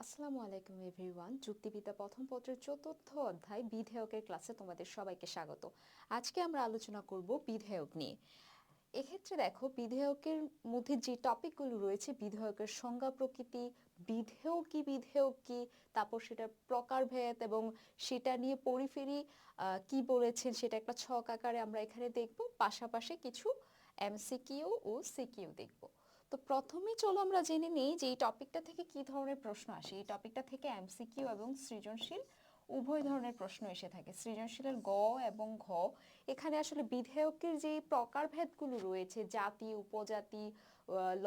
আসসালামু আলাইকুম এভরিওয়ান। যুক্তিবিদ্যা প্রথম পত্রের চতুর্থ অধ্যায় বিধেয়কের ক্লাসে তোমাদের সবাইকে স্বাগত। আজকে আমরা আলোচনা করব বিধেয়ক নিয়ে। এক্ষেত্রে দেখো, বিধেয়কের মধ্যে যে টপিকগুলো রয়েছে, বিধেয়কের সংজ্ঞা প্রকৃতি, বিধেয়ক কি, তারপর সেটার প্রকারভেদ এবং সেটা নিয়ে পরিফেরি কি বলেছেন সেটা একটা ছক আকারে আমরা এখানে দেখব। পাশাপাশি কিছু এমসিকিউ ও সিকিউ দেখব। তো প্রথমেই চলো আমরা জেনে নিই যে এই টপিকটা থেকে কি ধরনের প্রশ্ন আসে। এই টপিকটা থেকে এমসিকিউ এবং সৃজনশীল উভয় ধরনের প্রশ্ন এসে থাকে। সৃজনশীলের গ এবং ঘ, এখানে আসলে বিধেয়কের যে প্রকারভেদগুলো রয়েছে, জাতি, উপজাতি,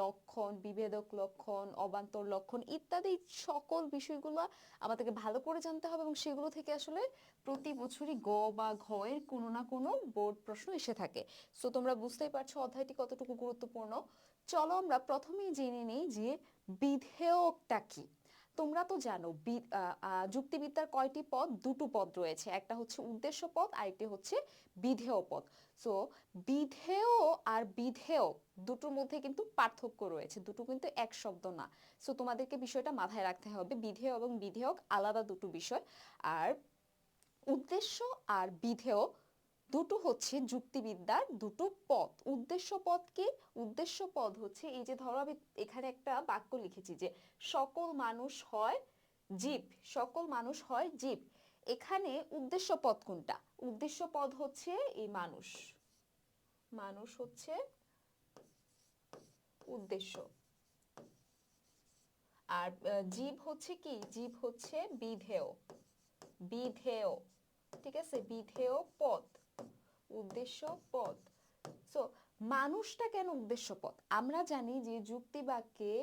লক্ষণ, বিভেদক লক্ষণ, অবান্তর লক্ষণ ইত্যাদি সকল বিষয়গুলো আমাদেরকে ভালো করে জানতে হবে এবং সেগুলো থেকে আসলে প্রতি বছরই গ বা ঘ এর কোনো না কোনো বোর্ড প্রশ্ন এসে থাকে। সো তোমরা বুঝতেই পারছো অধ্যায়টি কতটুকু গুরুত্বপূর্ণ। চলো আমরা প্রথমেই জেনে নিই যে বিধেয়কটা কি। তোমরা তো জানো যুক্তিবিদ্যার কয়টি পদ? দুটো পদ রয়েছে, একটা হচ্ছে উদ্দেশ্য পদ, আরেকটি হচ্ছে বিধেয় পদ। সো বিধেয় আর বিধেয়ক দুটোর মধ্যে কিন্তু পার্থক্য রয়েছে, দুটো কিন্তু এক শব্দ না। সো তোমাদেরকে বিষয়টা মাথায় রাখতে হবে, বিধেয় এবং বিধেয়ক আলাদা দুটো বিষয়। আর উদ্দেশ্য আর বিধেয় দুটো হচ্ছে যুক্তিবিদ্যার দুটো পদ। উদ্দেশ্য পদ কি? উদ্দেশ্য পদ হচ্ছে এই যে ধরো আমি এখানে একটা বাক্য লিখেছি যে সকল মানুষ হয় জীব, সকল মানুষ হয় জীব। এখানে উদ্দেশ্য পদ কোনটা? উদ্দেশ্য পদ হচ্ছে এই মানুষ, মানুষ হচ্ছে উদ্দেশ্য। আর জীব হচ্ছে কি? জীব হচ্ছে বিধেয়, বিধেয়। ঠিক আছে, বিধেয় পদ, উদ্দেশ্য পদ। সো মানুষটা কেন উদ্দেশ্য পদ? আমরা জানি যে যুক্তি বাক্যে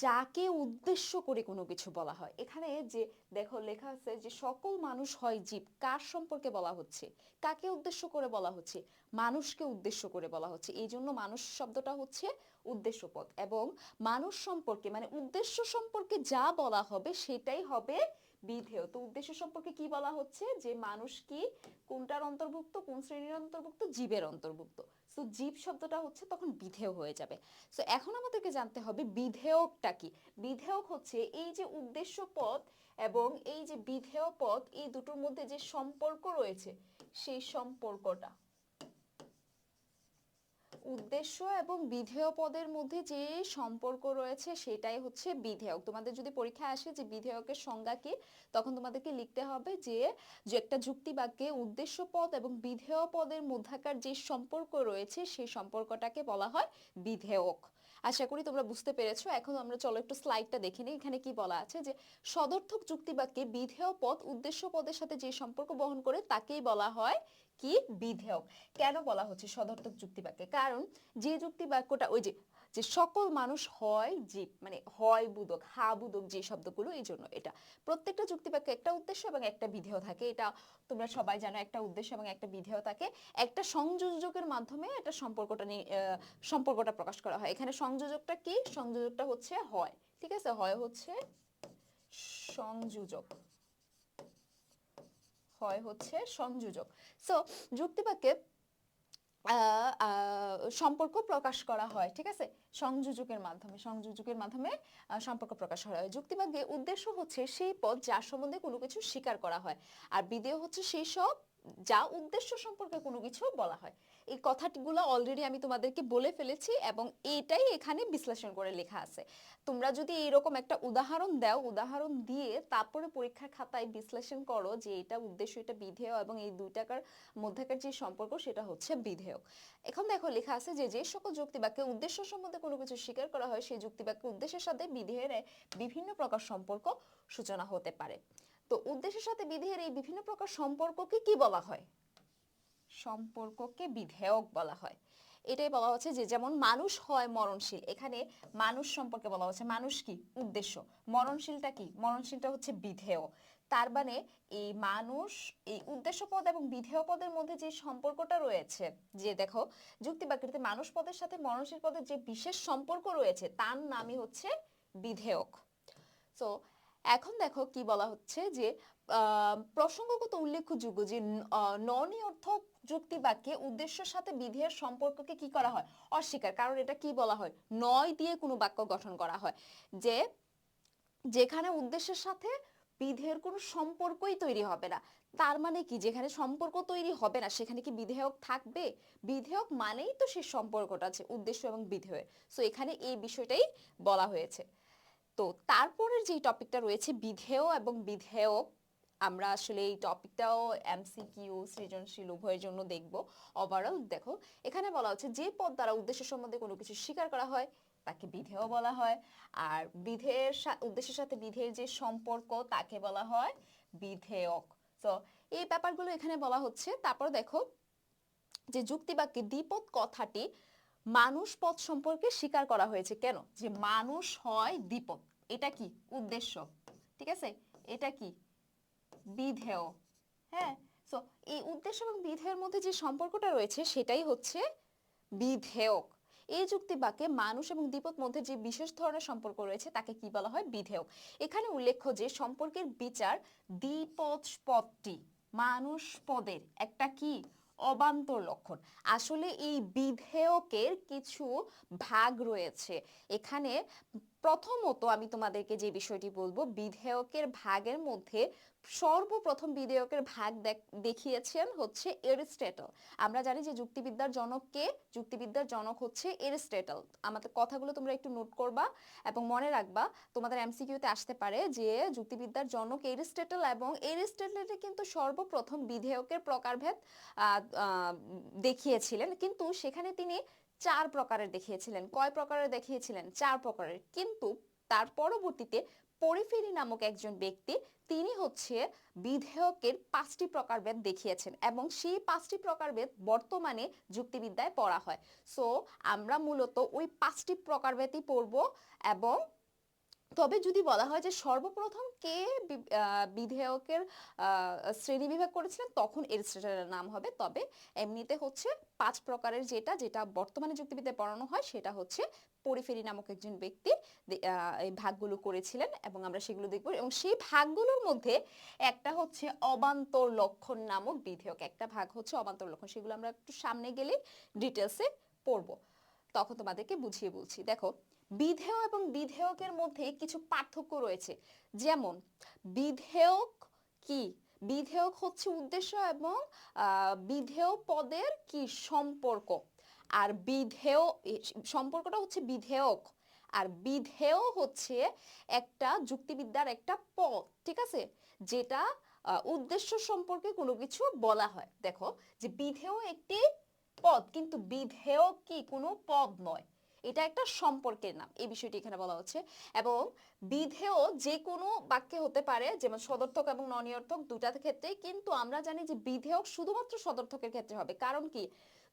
যাকে উদ্দেশ্য করে কোনো কিছু বলা হয়, এখানে যে দেখো লেখা আছে যে সকল মানুষ হয় জীব, কার সম্পর্কে বলা হচ্ছে? কাকে উদ্দেশ্য করে বলা হচ্ছে? মানুষকে উদ্দেশ্য করে বলা হচ্ছে, এই জন্য মানুষ শব্দটা হচ্ছে উদ্দেশ্য পদ। এবং মানুষ সম্পর্কে মানে উদ্দেশ্য সম্পর্কে যা বলা হবে সেটাই হবে বিধেয়। তো উদ্দেশ্য সম্পর্কে কি বলা হচ্ছে? যে মানুষ কি, কোনটার অন্তর্ভুক্ত, কোন শ্রেণীর অন্তর্ভুক্ত? জীবের অন্তর্ভুক্ত। সো জীব শব্দটা হচ্ছে তখন বিধেয় হয়ে যাবে। সো এখন আমাদেরকে জানতে হবে বিধেয়কটা কি। বিধেয়ক হচ্ছে এই যে উদ্দেশ্য পদ এবং এই যে বিধেয় পদ, এই দুটোর মধ্যে যে সম্পর্ক রয়েছে সেই সম্পর্কটা। উদ্দেশ্য এবং বিধেয় পদের মধ্যে যে সম্পর্ক রয়েছে সেটাই হচ্ছে বিধেয়ক। তোমাদের যদি পরীক্ষায় আসে যে বিধেয়কের সংজ্ঞা কি, তখন তোমাদেরকে লিখতে হবে যে একটা যুক্তি বাক্যে উদ্দেশ্য পদ এবং বিধেয় পদের মধ্যকার যে সম্পর্ক রয়েছে সেই সম্পর্কটাকে বলা হয় বিধেয়ক। আশা করি তোমরা বুঝতে পেরেছো। এখন আমরা চলো একটু স্লাইডটা দেখে নিই। এখানে কি বলা আছে যে সদর্থক যুক্তি বাক্যে বিধেয় পদ উদ্দেশ্য পদের সাথে যে সম্পর্ক বহন করে তাকেই বলা হয় কি? বিধেয়ক। কেন বলা হচ্ছে সদর্থক যুক্তি বাক্যে? কারণ যে যুক্তি বাক্যটা ওই যে যে সকল মানুষ হয় জীব, মানে হয় বুদক, হা বুদক যে শব্দগুলো, এই জন্য এটা প্রত্যেকটা যুক্তি বাক্যে একটা উদ্দেশ্য এবং একটা বিধেয় থাকে। এটা তোমরা সবাই জানো, একটা উদ্দেশ্য এবং একটা বিধেয় থাকে। একটা সংযোজকের মাধ্যমে এটা সম্পর্কটা প্রকাশ করা হয়। এখানে সংযোজকটা কি? সংযোজকটা হচ্ছে হয়। ঠিক আছে, হয় হচ্ছে সংযোজক, হয় হচ্ছে সংযোজক। সো যুক্তিবাক্যে সম্পর্ক প্রকাশ করা হয়, ঠিক আছে, সংযোজকের মাধ্যমে, সংযোজকের মাধ্যমে সম্পর্ক প্রকাশ করা হয়। যুক্তিবাক্যে উদ্দেশ্য হচ্ছে সেই পদ যার সম্বন্ধে কোনো কিছু স্বীকার করা হয়, আর বিধেয় হচ্ছে সেই সব যা উদ্দেশ্য সম্পর্কে কোনো কিছু বলা হয়। এই কথাগুলো অলরেডি আমি তোমাদেরকে বলে ফেলেছি এবং এটাই এখানে বিশ্লেষণ করে লেখা আছে। তোমরা যদি এরকম একটা উদাহরণ দাও, উদাহরণ দিয়ে তারপরে পরীক্ষার খাতায় বিশ্লেষণ করো যে এটা উদ্দেশ্য, এটা বিধেয় এবং এই দুইটাকার মধ্যকার যে সম্পর্ক সেটা হচ্ছে বিধেয়। এখন দেখো লেখা আছে যে যে সকল যুক্তিবাক্যে উদ্দেশ্য সম্বন্ধে কোনো কিছু স্বীকার করা হয় সেই যুক্তিবাক্যে উদ্দেশ্যের সাথে বিধেয়ের বিভিন্ন প্রকার সম্পর্ক সূচনা হতে পারে। তো উদ্দেশ্যের সাথে বিধেয়ের এই বিভিন্ন প্রকার সম্পর্ককে কি বলা হয়? সম্পর্ককে বিধেয়ক বলা হয়। এটাই বলা হচ্ছে যে যেমন মানুষ হয় মরণশীল, এখানে মানুষ সম্পর্কে বলা হচ্ছে, মানুষ কি? উদ্দেশ্য। মরণশীলটা কি? মরণশীলটা হচ্ছে বিধেয়। তার মানে এই মানুষ, এই উদ্দেশ্য পদ এবং বিধেয় পদের মধ্যে যে সম্পর্কটা রয়েছে, যে দেখো যুক্তিবাক্যটিতে মানুষ পদের সাথে মরণশীল পদের যে বিশেষ সম্পর্ক রয়েছে তার নামই হচ্ছে বিধেয়ক। সো এখন দেখো কি বলা হচ্ছে যে প্রসঙ্গগত উল্লেখযোগ্য যে ননিরর্থক যুক্তি বাক্যে উদ্দেশ্যের সাথে বিধেয়ের সম্পর্ককে কি করা হয়? অস্বীকার। কারণ এটা কি বলা হয়? নয় দিয়ে কোনো বাক্য গঠন করা হয়। যে যেখানে উদ্দেশ্যের সাথে বিধেয়ের কোনো সম্পর্কই তৈরি হবে না। তার মানে কি, যেখানে সম্পর্ক তৈরি হবে না সেখানে কি বিধেয়ক থাকবে? বিধেয়ক মানেই তো সেই সম্পর্কটা আছে উদ্দেশ্য এবং বিধেয়। সো এখানে এই বিষয়টাই বলা হয়েছে। তো তারপরের যে টপিকটা রয়েছে বিধেয় এবং বিধেয়ক, আমরা আসলে এই টপিকটাও এমসিকিউ সৃজনশীল উভয়ের জন্য দেখব। ওভারঅল দেখো, এখানে বলা হচ্ছে যে পদ দ্বারা উদ্দেশ্য সম্বন্ধে কোনো কিছু স্বীকার করা হয় তাকে বিধেয় বলা হয়, আর বিধেয়ের উদ্দেশ্যের সাথে বিধেয়ের যে সম্পর্ক তাকে বলা হয় বিধেয়ক। তো এই ব্যাপারগুলো এখানে বলা হচ্ছে। তারপর দেখো যে যুক্তিবাক্যে দ্বিপদ কথাটি মানুষ পদ সম্পর্কে স্বীকার করা হয়েছে। কেন? যে মানুষ হয় দ্বিপদ, এটা কি উদ্দেশ্য, ঠিক আছে, এটা কি বিধেয়। হ্যাঁ, সো এই উদ্দেশ্য এবং বিধেয়ের মধ্যে যে সম্পর্কটা রয়েছে সেটাই হচ্ছে বিধেয়ক। এই যুক্তিবাক্যে মানুষ এবং দ্বিপদ মধ্যে যে বিশেষ ধরনের সম্পর্ক রয়েছে তাকে কি বলা হয়? বিধেয়ক। এখানে উল্লেখ্য যে সম্পর্কের বিচার দ্বিপদ পদটি মানুষ পদের একটা কি অবান্তর লক্ষণ। আসলে এই বিধেয়কের কিছু ভাগ রয়েছে এখানে। প্রথমত আমি তোমাদেরকে যে বিষয়টি বলবো, বিধেয়কের ভাগের মধ্যে সর্বপ্রথম বিধেয়কের ভাগ দেখিয়েছেন হচ্ছে এরিস্টটল। আমরা জানি যে যুক্তিবিদ্যার জনক কে? যুক্তিবিদ্যার জনক হচ্ছে এরিস্টটল। আমাদের কথাগুলো তোমরা একটু নোট করবা এবং মনে রাখবা, তোমাদের এমসিকিউতে আসতে পারে যে যুক্তিবিদ্যার জনক এরিস্টটল, এবং এরিস্টটল কিন্তু সর্বপ্রথম বিধেয়কের প্রকারভেদ দেখিয়েছিলেন। কিন্তু সেখানে তিনি 4 প্রকারের দেখিয়েছিলেন। কয় প্রকারের দেখিয়েছিলেন? 4 প্রকারের। কিন্তু তার পরবর্তীতে পরিফেরি নামক একজন ব্যক্তি, তিনি হচ্ছে বিধেয়কের 5টি প্রকারভেদ দেখিয়েছেন, এবং সেই 5টি প্রকারভেদ বর্তমানে যুক্তিবিদ্যায় পড়া হয়। সো আমরা মূলত ওই 5টি প্রকারভেদই পড়ব। এবং তবে যদি বলা হয় যে সর্বপ্রথম কে বিধেয়কের শ্রেণীবিভাগ করেছিলেন, তখন এরিস্টটলের নাম হবে। তবে এমনিতে হচ্ছে 5 প্রকারের যেটা যেটা বর্তমানে যুক্তিবিদ্যায় পড়ানো হয় সেটা হচ্ছে পরিফেরি নামক একজন ব্যক্তি এই ভাগগুলো করেছিলেন, এবং আমরা সেগুলো দেখব। এবং সেই ভাগগুলোর মধ্যে একটা হচ্ছে অবান্তর লক্ষণ নামক বিধেয়ক, একটা ভাগ হচ্ছে অবান্তর লক্ষণ। সেগুলো আমরা একটু সামনে গেলে ডিটেলসে পড়বো, তখন তোমাদেরকে বুঝিয়ে বলছি। দেখো, বিধেয় এবং বিধেয়কের মধ্যে কিছু পার্থক্য রয়েছে। যেমন বিধেয়ক কি? বিধেয়ক হচ্ছে উদ্দেশ্য এবং বিধেয় পদের কি সম্পর্ক, আর বিধেয় সম্পর্কটা হচ্ছে বিধেয়ক, আর বিধেয় হচ্ছে একটা যুক্তিবিদ্যার একটা পদ, ঠিক আছে, যেটা উদ্দেশ্য সম্পর্কে কোনো কিছু বলা হয়। দেখো যে বিধেয় একটি পদ, কিন্তু বিধেয় কি কোনো পদ নয়, এটা একটা সম্পর্কের নাম। এই বিষয়টি এখানে বলা হচ্ছে। এবং বিধেয় যে কোনো বাক্যে হতে পারে, যেমন সদর্থক এবং ননিরর্থক দুটার ক্ষেত্রেই। কিন্তু আমরা জানি যে বিধেয়ক শুধুমাত্র সদর্থকের ক্ষেত্রে হবে। কারণ কি?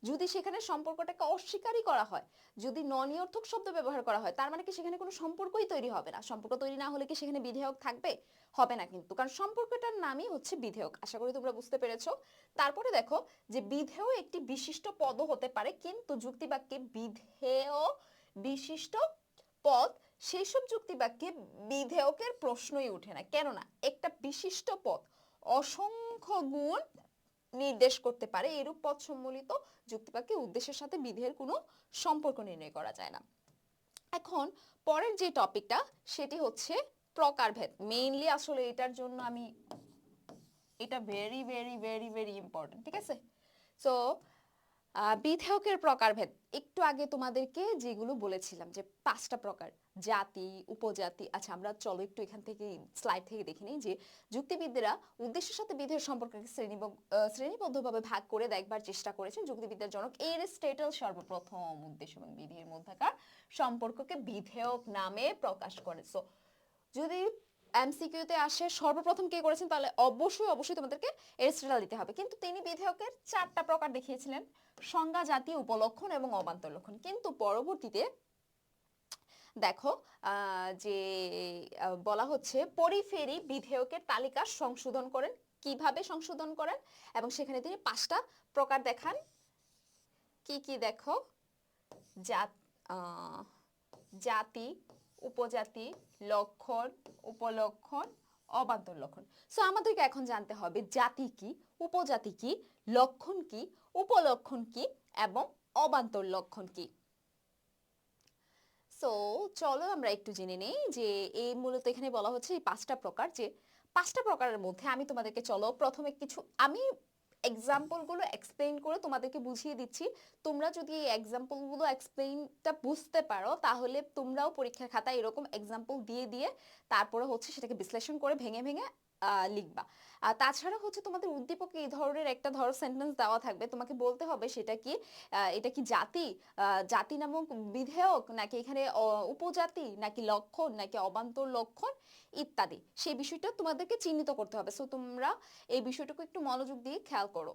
যদি সেখানে সম্পর্কটাকে অস্বীকারই করা হয়, যদি ননিরর্থক শব্দ ব্যবহার করা হয়, তার মানে কি সেখানে কোনো সম্পর্কই তৈরি হবে না। সম্পর্ক তৈরি না হলে কি সেখানে বিধেয়ক থাকবে? হবে না কিন্তু, কারণ সম্পর্কটার নামই হচ্ছে বিধেয়ক। আশা করি তোমরা বুঝতে পেরেছো। তারপরে দেখো যে বিধেয় একটি বিশিষ্ট পদও হতে পারে, কিন্তু যুক্তিবাক্যে বিধেয় বিশিষ্ট পদ, সেই সব যুক্তিবাক্যে বিধেয়কের প্রশ্নই ওঠে না। কেননা একটা বিশিষ্ট পদ অসংখ্য গুণ নির্দেশ করতে পারে। এরূপ পদ সম্বলিত যুক্তিবাক্যে উদ্দেশ্যের সাথে বিধেয়ের কোনো সম্পর্ক নির্ণয় করা যায় না। এখন পরের যে টপিকটা সেটি হচ্ছে প্রকারভেদ। মেইনলি আসলে এটার জন্য আমি, এটা very very very very important, ঠিক আছে। সো বিধেয়কের প্রকারভেদ, একটু আগে তোমাদেরকে যেগুলো বলেছিলাম যে 5টা প্রকার, জাতি, উপজাতি। আচ্ছা, আমরা চলো একটু এখান থেকে স্লাইড থেকে দেখে নিই যে যুক্তিবিদরা উদ্দেশ্যের সাথে বিধেয়ের সম্পর্ককে শ্রেণীবদ্ধভাবে ভাগ করে দেখবার চেষ্টা করেছেন। যুক্তিবিদ্যার জনক এরিস্টটল সর্বপ্রথম উদ্দেশ্য এবং বিধেয়ের মধ্যকার সম্পর্ককে বিধেয়ক নামে প্রকাশ করে। সো যদি এমসিকিউতে আসে সর্বপ্রথম কে করেছেন, তাহলে অবশ্যই অবশ্যই তোমাদেরকে এরিস্টটল দিতে হবে। কিন্তু তিনি বিধেয়কের 4টা প্রকার দেখিয়েছিলেন: সংজ্ঞা, জাতি, উপলক্ষণ এবং অবান্তর লক্ষণ। কিন্তু পরবর্তীতে দেখো যে বলা হচ্ছে পরিফেরি বিধেয়কের তালিকা সংশোধন করেন। কিভাবে সংশোধন করেন? এবং সেখানে তিনি 5টা প্রকার দেখান। কি কি? দেখো, জাতি, উপজাতি, লক্ষণ, উপলক্ষণ, অবান্তর লক্ষণ। সো আমাদেরকে এখন জানতে হবে জাতি কি, উপজাতি কি, লক্ষণ কি, উপলক্ষণ কি এবং অবান্তর লক্ষণ কি। সো চলো আমরা একটু জেনে নেই যে এই মূলত এখানে বলা হচ্ছে এই পাঁচটা প্রকার, যে পাঁচটা প্রকারের মধ্যে আমি তোমাদেরকে চলো প্রথমে কিছু আমি এক্সাম্পলগুলো এক্সপ্লেইন করে তোমাদেরকে বুঝিয়ে দিচ্ছি। তোমরা যদি এই এক্সাম্পলগুলো এক্সপ্লেইনটা বুঝতে পারো তাহলে তোমরাও পরীক্ষার খাতায় এরকম এক্সাম্পল দিয়ে দিয়ে তারপরে হচ্ছে সেটাকে বিশ্লেষণ করে ভেঙে ভেঙে লিখবা। আর তাছাড়া হচ্ছে তোমাদের উদ্দীপকে এই ধরনের একটা ধরো সেন্টেন্স দেওয়া থাকবে, তোমাকে বলতে হবে সেটা কি, এটা কি জাতি, জাতি নামক বিধেয়ক, নাকি এখানে উপজাতি, নাকি লক্ষণ, নাকি অবান্তর লক্ষণ ইত্যাদি, সেই বিষয়টা তোমাদেরকে চিহ্নিত করতে হবে। সো তোমরা এই বিষয়টুকু একটু মনোযোগ দিয়ে খেয়াল করো।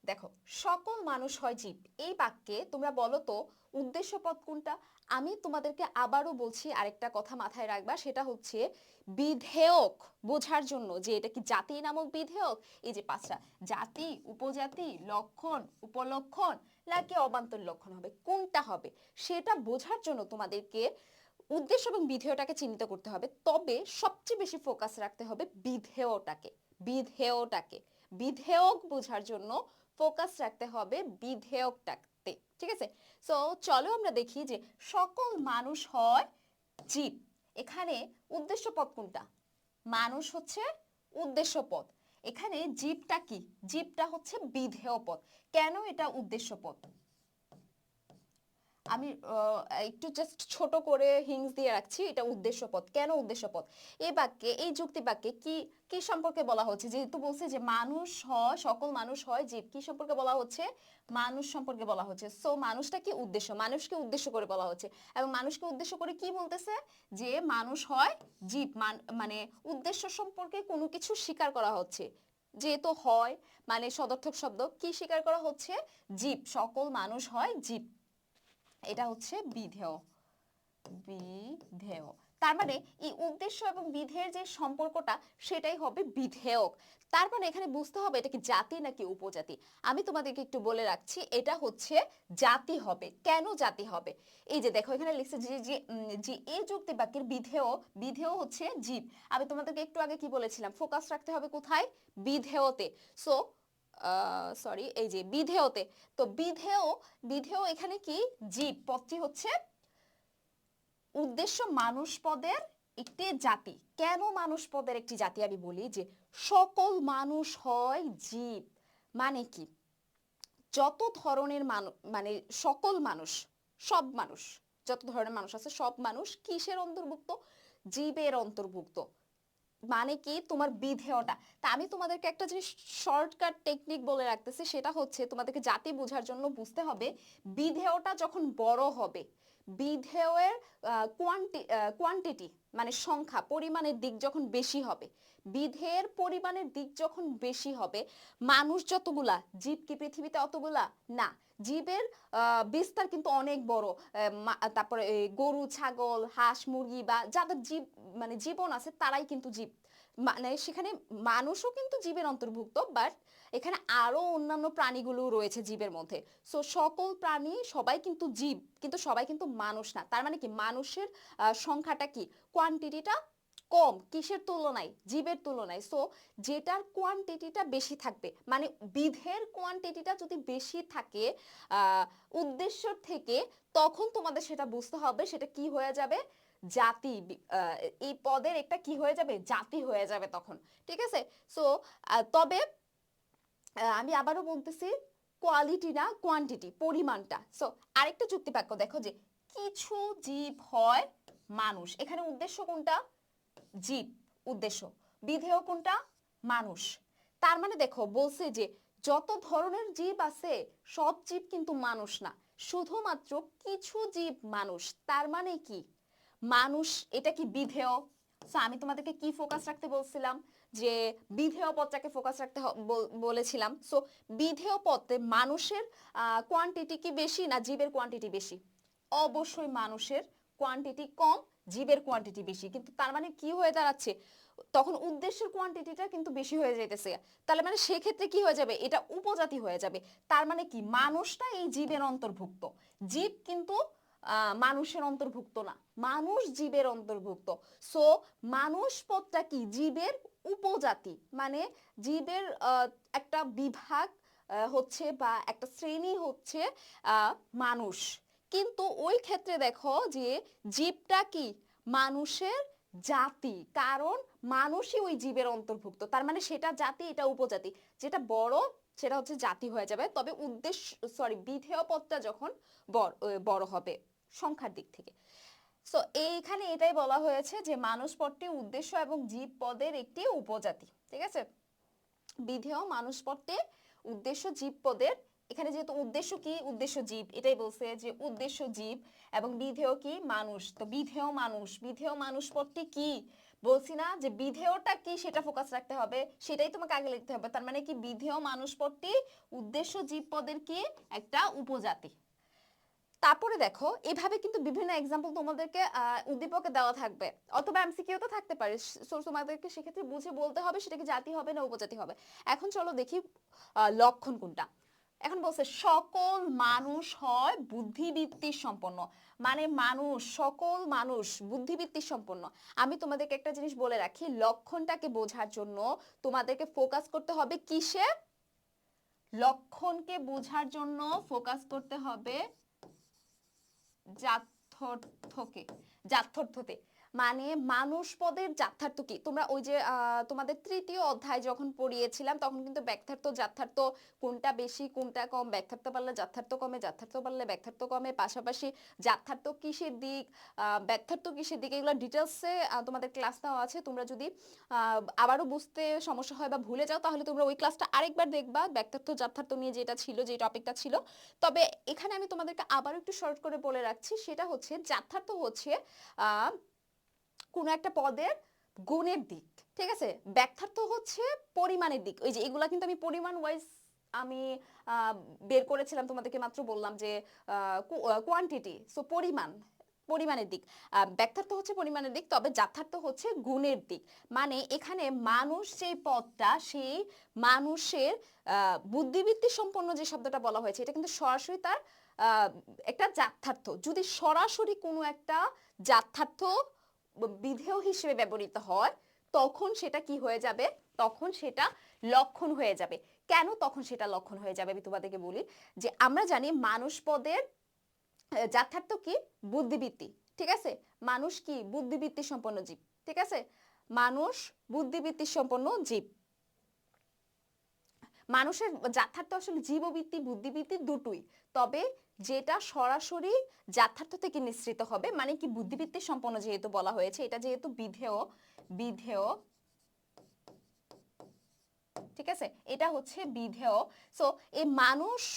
দেখো, সকল মানুষ হয় জীব, এই বাক্যে তোমরা বলো তো উদ্দেশ্য পদ কোনটা। আমি তোমাদেরকে আবারও বলছি, আরেকটা কথা মাথায় রাখবা, সেটা হচ্ছে বিধেয়ক বোঝার জন্য যে এটা কি জাতি নামক বিধেয়ক, এই যে পাঁচটা জাতি, উপজাতি, লক্ষণ, উপলক্ষণ, নাকি অবান্তর লক্ষণ হবে, কোনটা হবে সেটা বোঝার জন্য তোমাদেরকে উদ্দেশ্য এবং বিধেয়টাকে চিহ্নিত করতে হবে। তবে সবচেয়ে বেশি ফোকাস রাখতে হবে বিধেয়টাকে, বিধেয়টাকে বিধেয়ক বোঝার জন্য ফোকাস রাখতে হবে বিধেয়কটাতে, ঠিক আছে। সো চলো আমরা দেখি যে সকল মানুষ হয় জীব, এখানে উদ্দেশ্য পদ কোনটা, মানুষ হচ্ছে উদ্দেশ্য পদ, এখানে জীবটা কি, জীবটা হচ্ছে বিধেয় পদ। কেন এটা উদ্দেশ্য পদ, আমি একটু জাস্ট ছোট করে হিংস দিয়ে রাখছি, এটা উদ্দেশ্য পদ। কেন উদ্দেশ্য পদ, এই বাক্যে এই যুক্তি বাক্যে কি কি সম্পর্কে বলা হচ্ছে, যেহেতু বলছে যে মানুষ হয়, সকল মানুষ হয় জীব, কি সম্পর্কে বলা হচ্ছে, মানুষ সম্পর্কে বলা হচ্ছে। সো মানুষটা কি উদ্দেশ্য, মানুষকে উদ্দেশ্য করে বলা হচ্ছে, এবং মানুষকে উদ্দেশ্য করে কি বলতেছে, যে মানুষ হয় জীব, মানে উদ্দেশ্য সম্পর্কে কোনো কিছু স্বীকার করা হচ্ছে, যেহেতু হয় মানে সদর্থক শব্দ, কি স্বীকার করা হচ্ছে, জীব, সকল মানুষ হয় জীব, এটা হচ্ছে বিধেয়, বিধেয়। তার মানে এই উদ্দেশ্য এবং বিধেয়ের যে সম্পর্কটা সেটাই হবে বিধেয়ক। তার মানে এখানে বুঝতে হবে এটা কি জাতি নাকি উপজাতি। আমি তোমাদেরকে একটু বলে রাখছি, এটা হচ্ছে জাতি হবে। কেন জাতি হবে, এই যে দেখো এখানে লিখছে যে যে যে এই যুক্তি বাক্যের বিধেয়, বিধেয় হচ্ছে জীব। আমি তোমাদেরকে একটু আগে কি বলেছিলাম, ফোকাস রাখতে হবে কোথায়, বিধেয়তে। সো সরি, এই যে বিধেয়তে, তো বিধেয়, বিধেয় এখানে কি জীব পদটি হচ্ছে উদ্দেশ্য মানুষ পদের একটি জাতি। কেন মানুষ পদের একটি জাতি আমি বলি, যে সকল মানুষ হয় জীব, মানে কি যত ধরনের মানুষ, মানে সকল মানুষ, সব মানুষ, যত ধরনের মানুষ আছে সব মানুষ কিসের অন্তর্ভুক্ত, জীবের অন্তর্ভুক্ত। মানে কি তোমার বিধেয়টা, তা আমি তোমাদেরকে একটা জিনিস শর্টকাট টেকনিক বলে রাখতেছি, সেটা হচ্ছে তোমাদেরকে জাতি বোঝার জন্য বুঝতে হবে বিধেয়টা যখন বড় হবে, বিধেয়ের কোয়ান্টিটি মানে সংখ্যা, পরিমাণের দিক যখন বেশি হবে, বিধেয়ের পরিমাণের দিক যখন বেশি হবে, মানুষ যতগুলা, জীব কি পৃথিবীতে অতগুলা না, জীবের বিস্তার কিন্তু অনেক বড়। তারপরে গরু, ছাগল, হাঁস, মুরগি বা যাদের জীব মানে জীবন আছে তারাই কিন্তু জীব, মানে সেখানে মানুষও কিন্তু জীবের অন্তর্ভুক্ত, বাট এখানে আরো অন্যান্য প্রাণীগুলো রয়েছে জীবের মধ্যে। সো সকল প্রাণী সবাই কিন্তু জীব, কিন্তু সবাই কিন্তু মানুষ না। তার মানে কি মানুষের সংখ্যাটা কি, কোয়ান্টিটিটা কম, কিসের তুলনায়, জীবের তুলনায়। সো যেটার কোয়ান্টিটিটা বেশি থাকবে, মানে বিধের কোয়ান্টিটিটা যদি বেশি থাকে উদ্দেশ্য থেকে, তখন তোমাদের সেটা বুঝতে হবে সেটা কি হয়ে যাবে, জাতি, এই পদের একটা কি হয়ে যাবে, জাতি হয়ে যাবে তখন, ঠিক আছে। সো তবে আমি আবারও বলতেছি, কোয়ালিটি না কোয়ান্টিটি, পরিমাণটা। সো আরেকটা যুক্তি বাক্য দেখো, যে কিছু জীব হয় মানুষ, এখানে উদ্দেশ্য কোনটা, জীব উদ্দেশ্য, বিধেয় কোনটা, মানুষ। তার মানে দেখো বলছে যে যত ধরনের জীব আছে সব জীব কিন্তু মানুষ না, শুধুমাত্র কিছু জীব মানুষ। তার মানে কি মানুষ, এটা কি বিধেয়। সো আমি তোমাদেরকে কি ফোকাস রাখতে বলছিলাম, যে বিধেয় পদটাকে ফোকাস রাখতে বলেছিলাম। সো বিধেয় পদে মানুষের কোয়ান্টিটি কি বেশি না জীবের কোয়ান্টিটি বেশি, অবশ্যই মানুষের কোয়ান্টিটি কম, জীবের কোয়ান্টিটি বেশি। কিন্তু তার মানে কি হয়ে দাঁড়াচ্ছে, তখন উদ্দেশ্যের কোয়ান্টিটিটা কিন্তু বেশি হয়ে যাইতেছে। তাহলে মানে সেক্ষেত্রে কি হয়ে যাবে, এটা উপজাতি হয়ে যাবে। তার মানে কি মানুষটা এই জীবের অন্তর্ভুক্ত, জীব কিন্তু মানুষের অন্তর্ভুক্ত না, মানুষ জীবের অন্তর্ভুক্ত। সো মানুষ পদটা কি জীবের উপজাতি, মানে জীবের একটা বিভাগ হচ্ছে বা একটা শ্রেণী হচ্ছে মানুষ। কিন্তু ওই ক্ষেত্রে দেখো যে জীবটা কি মানুষের জাতি, কারণ মানুষই ওই জীবের অন্তর্ভুক্ত, তার মানে সেটা জাতি, এটা উপজাতি। যেটা বড় সেটা হচ্ছে জাতি হয়ে যাবে, তবে উদ্দেশ্য বিধেয় পদটা যখন বড় হবে সংখ্যার দিক থেকে। সো এইখানে এটাই বলা হয়েছে যে মানুষ পদটি উদ্দেশ্য এবং জীব পদের একটি উপজাতি, ঠিক আছে। বিধেয় মানুষ পদটি উদ্দেশ্য জীব পদের, এখানে যেহেতু উদ্দেশ্য কি, উদ্দেশ্য জীব, এটাই বলছে যে উদ্দেশ্য জীব এবং বিধেয় কি মানুষ, তো বিধেয় মানুষ পদটি কি বলছি না, যে বিধেয়টা কি সেটা ফোকাস রাখতে হবে, সেটাই তোমাকে আগে লিখতে হবে। তার মানে কি বিধেয় মানুষ পদটি উদ্দেশ্য জীব পদের কি একটা উপজাতি। তারপরে দেখো এভাবে কিন্তু বিভিন্ন এক্সাম্পল তোমাদেরকে উদ্দীপকে দেওয়া থাকবে, অথবা এমসিকিউ তো থাকতে পারে। সো তোমাদেরকে সেক্ষেত্রে বুঝে বলতে হবে সেটা কি জাতি হবে না উপজাতি হবে। এখন চলো দেখি লক্ষণ কোনটা। এখন বলছে সকল মানুষ হয় বুদ্ধিবৃত্তি সম্পন্ন, মানে সকল মানুষ বুদ্ধিবৃত্তি সম্পন্ন। আমি তোমাদেরকে একটা জিনিস বলে রাখি, লক্ষণটাকে বোঝার জন্য তোমাদেরকে ফোকাস করতে হবে কিসে, লক্ষণকে বোঝার জন্য ফোকাস করতে হবে যাথ্যর্থতে, মানে মানুষ পদের যাথার্থ কি। তোমরা ওই যে তোমাদের তৃতীয় অধ্যায় যখন পড়িয়েছিলাম তখন কিন্তু ব্যাখ্যার্থ যাথার্থ কোনটা বেশি কোনটা কম, ব্যাখ্যার্থ পারলে যাথার্থ কমে, যাথার্থ পারলে ব্যাখ্যার্থ কমে, পাশাপাশি যাথার্থ কিসের দিক, ব্যাখ্যার্থ কিসের দিক, এগুলো ডিটেলসে তোমাদের ক্লাস নেওয়া আছে। তোমরা যদি আবারও বুঝতে সমস্যা হয় বা ভুলে যাও তাহলে তোমরা ওই ক্লাসটা আরেকবার দেখবা, ব্যাখ্যার্থ যাথার্থ নিয়ে যেটা ছিল, যে টপিকটা ছিল। তবে এখানে আমি তোমাদেরকে আবারও একটু শর্ট করে বলে রাখছি, সেটা হচ্ছে যাথার্থ হচ্ছে কোনো একটা পদের গুণের দিক, ঠিক আছে। ব্যাখ্যার্থ হচ্ছে পরিমাণের দিক। ওই যে এগুলা কিন্তু আমি পরিমাণ ওয়াইজ আমি বের করেছিলাম, তোমাদেরকে মাত্র বললাম যে কোয়ান্টিটি, সো পরিমাণের দিক। ব্যাখ্যার্থ হচ্ছে পরিমাণের দিক, তবে যাথার্থ হচ্ছে গুণের দিক। মানে এখানে মানুষ যে পদটা, সেই মানুষের বুদ্ধিবৃত্তি সম্পন্ন যে শব্দটা বলা হয়েছে, এটা কিন্তু সরাসরি তার একটা যাথার্থ। যদি সরাসরি কোনো একটা যাথার্থ বিধেয় হিসেবে ব্যবহৃত হয় তখন সেটা কি হয়ে যাবে, তখন সেটা লক্ষণ হয়ে যাবে। কেন তখন সেটা লক্ষণ হয়ে যাবে আমি তোমাদেরকে বলি, যে আমরা জানি মানুষ পদের যাথার্থ কি বুদ্ধিবৃত্তি, ঠিক আছে। মানুষ কি বুদ্ধিবৃত্তি সম্পন্ন জীব, ঠিক আছে। মানুষ বুদ্ধিবৃত্তি সম্পন্ন জীব। মানুষের যাথার্থ আসলে জীববৃত্তি বুদ্ধিবৃত্তি দুটোই, তবে যেটা সরাসরি যাথার্থ থেকে নিঃসৃত হবে, মানে কি বুদ্ধিবৃত্তি সম্পন্ন যেহেতু বলা হয়েছে, এটা যেহেতু বিধেয়, ঠিক আছে, এটা হচ্ছে বিধেয়। সো এই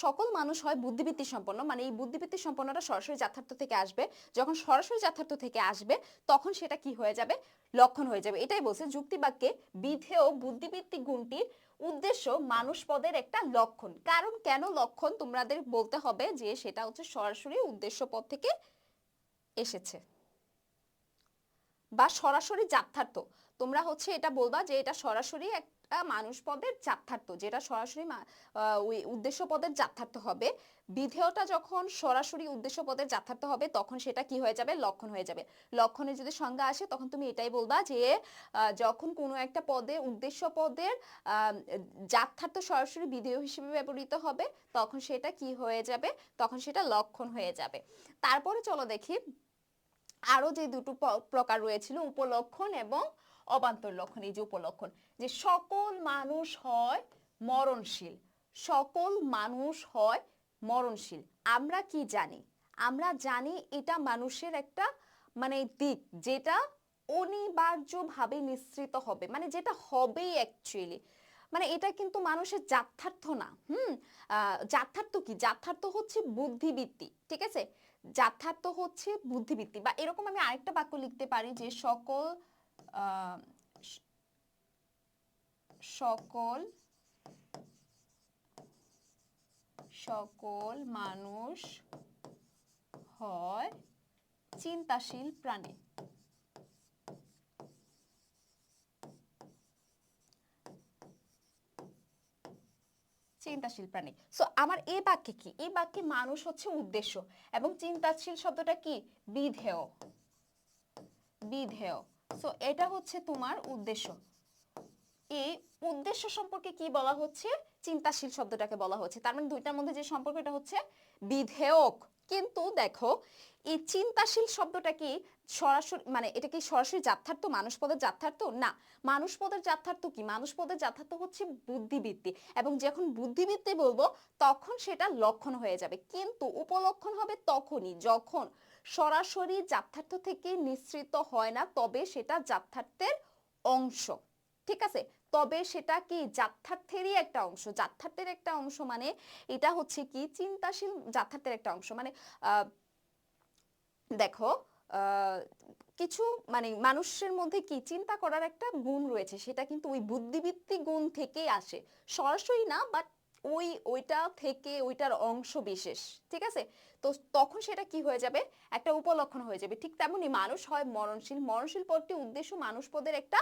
সকল মানুষ হয় বুদ্ধিবৃত্তি সম্পন্ন, মানে এই বুদ্ধিবৃত্তি সম্পন্নটা সরাসরি যাথার্থ থেকে আসবে। যখন সরাসরি যাথার্থ থেকে আসবে তখন সেটা কি হয়ে যাবে, লক্ষণ হয়ে যাবে। এটাই বলছে যুক্তি বাক্যে বিধেয় বুদ্ধিবৃত্তি গুণটির উদ্দেশ্য মানুষ পদের একটা লক্ষণ। কারণ কেন লক্ষণ তোমাদের বলতে হবে যে সেটা হচ্ছে সরাসরি উদ্দেশ্য পদ থেকে এসেছে বা সরাসরি যাথার্থ। তোমরা হচ্ছে এটা বলবা যে এটা সরাসরি একটা মানুষ পদের যাথার্থ, যেটা সরাসরি ওই উদ্দেশ্য পদের যাথার্থ হবে। বিধেয়টা যখন সরাসরি উদ্দেশ্য পদের যাথার্থ হবে তখন সেটা কি হয়ে যাবে, লক্ষণ হয়ে যাবে। লক্ষণের যদি সংজ্ঞা আসে তখন তুমি এটাই বলবা যে যখন কোনো একটা পদের উদ্দেশ্য পদের যাথার্থ সরাসরি বিধেয় হিসেবে ব্যবহৃত হবে তখন সেটা কি হয়ে যাবে, তখন সেটা লক্ষণ হয়ে যাবে। তারপরে চলো দেখি আরো যে দুটো প্রকার রয়েছিল, উপলক্ষণ এবং অবান্তর লক্ষণ। এই যে উপলক্ষণ, যে সকল মানুষ হয় মরণশীল, সকল মানুষ হয় মরণশীল। আমরা কি জানি, আমরা জানি এটা মানুষের একটা মানে দিক, যেটা অনিবার্যভাবে নিঃসৃত হবে, মানে যেটা হবেই অ্যাকচুয়ালি, মানে এটা কিন্তু মানুষের যাথার্থ না। যাথার্থ কি, যাথার্থ হচ্ছে বুদ্ধিবৃত্তি, ঠিক আছে। যাথার্থ হচ্ছে বুদ্ধিবৃত্তি, বা এরকম আমি আরেকটা বাক্য লিখতে পারি যে আহ, সকল সকল মানুষ হয় চিন্তাশীল প্রাণী। চিন্তাশীল প্রাণী। সো আমার এই বাক্যে কি, এই বাক্যে মানুষ হচ্ছে উদ্দেশ্য এবং চিন্তাশীল শব্দটা কি, বিধেয়। সো এটা হচ্ছে তোমার উদ্দেশ্য। এই উদ্দেশ্য সম্পর্কে কি বলা হচ্ছে, চিন্তাশীল শব্দটাকে বলা হচ্ছে। তার মানে দুইটার মধ্যে যে সম্পর্ক এটা হচ্ছে বিধেয়ক, কিন্তু দেখো এই চিন্তাশীল শব্দটা কি সরাসরি মানে এটা কি সরাসরি জাত্যার্থ, মানুষ পদের জাত্যার্থ? না, মানুষ পদের জাত্যার্থ কি, মানুষ পদের জাত্যার্থ হচ্ছে বুদ্ধিবৃত্তি, এবং যখন বুদ্ধিবৃত্তি বলবো তখন সেটা লক্ষণ হয়ে যাবে, কিন্তু উপলক্ষণ হবে তখনই যখন সরাসরি জাত্যার্থ থেকে নিঃসৃত হয় না, তবে সেটা জাত্যার্থের অংশ। ঠিক আছে, তবে সেটা কি জাত্যার্থেরই একটা অংশ। জাত্যার্থের একটা অংশ মানে এটা হচ্ছে কি চিন্তাশীল জাত্যার্থের একটা অংশ। মানে দেখো কিছু মানে মানুষের মধ্যে কি চিন্তা করার একটা গুণ রয়েছে, সেটা কিন্তু ওই বুদ্ধিবৃত্তি গুণ থেকেই আসে, সরাসরি না, বাট ওইটা থেকে ওইটার অংশ বিশেষ। ঠিক আছে, তো তখন সেটা কি হয়ে যাবে, একটা উপলক্ষণ হয়ে যাবে। ঠিক তেমনি মানুষ হয় মরণশীল, মরণশীল পদটি উদ্দেশ্য মানুষ পদের একটা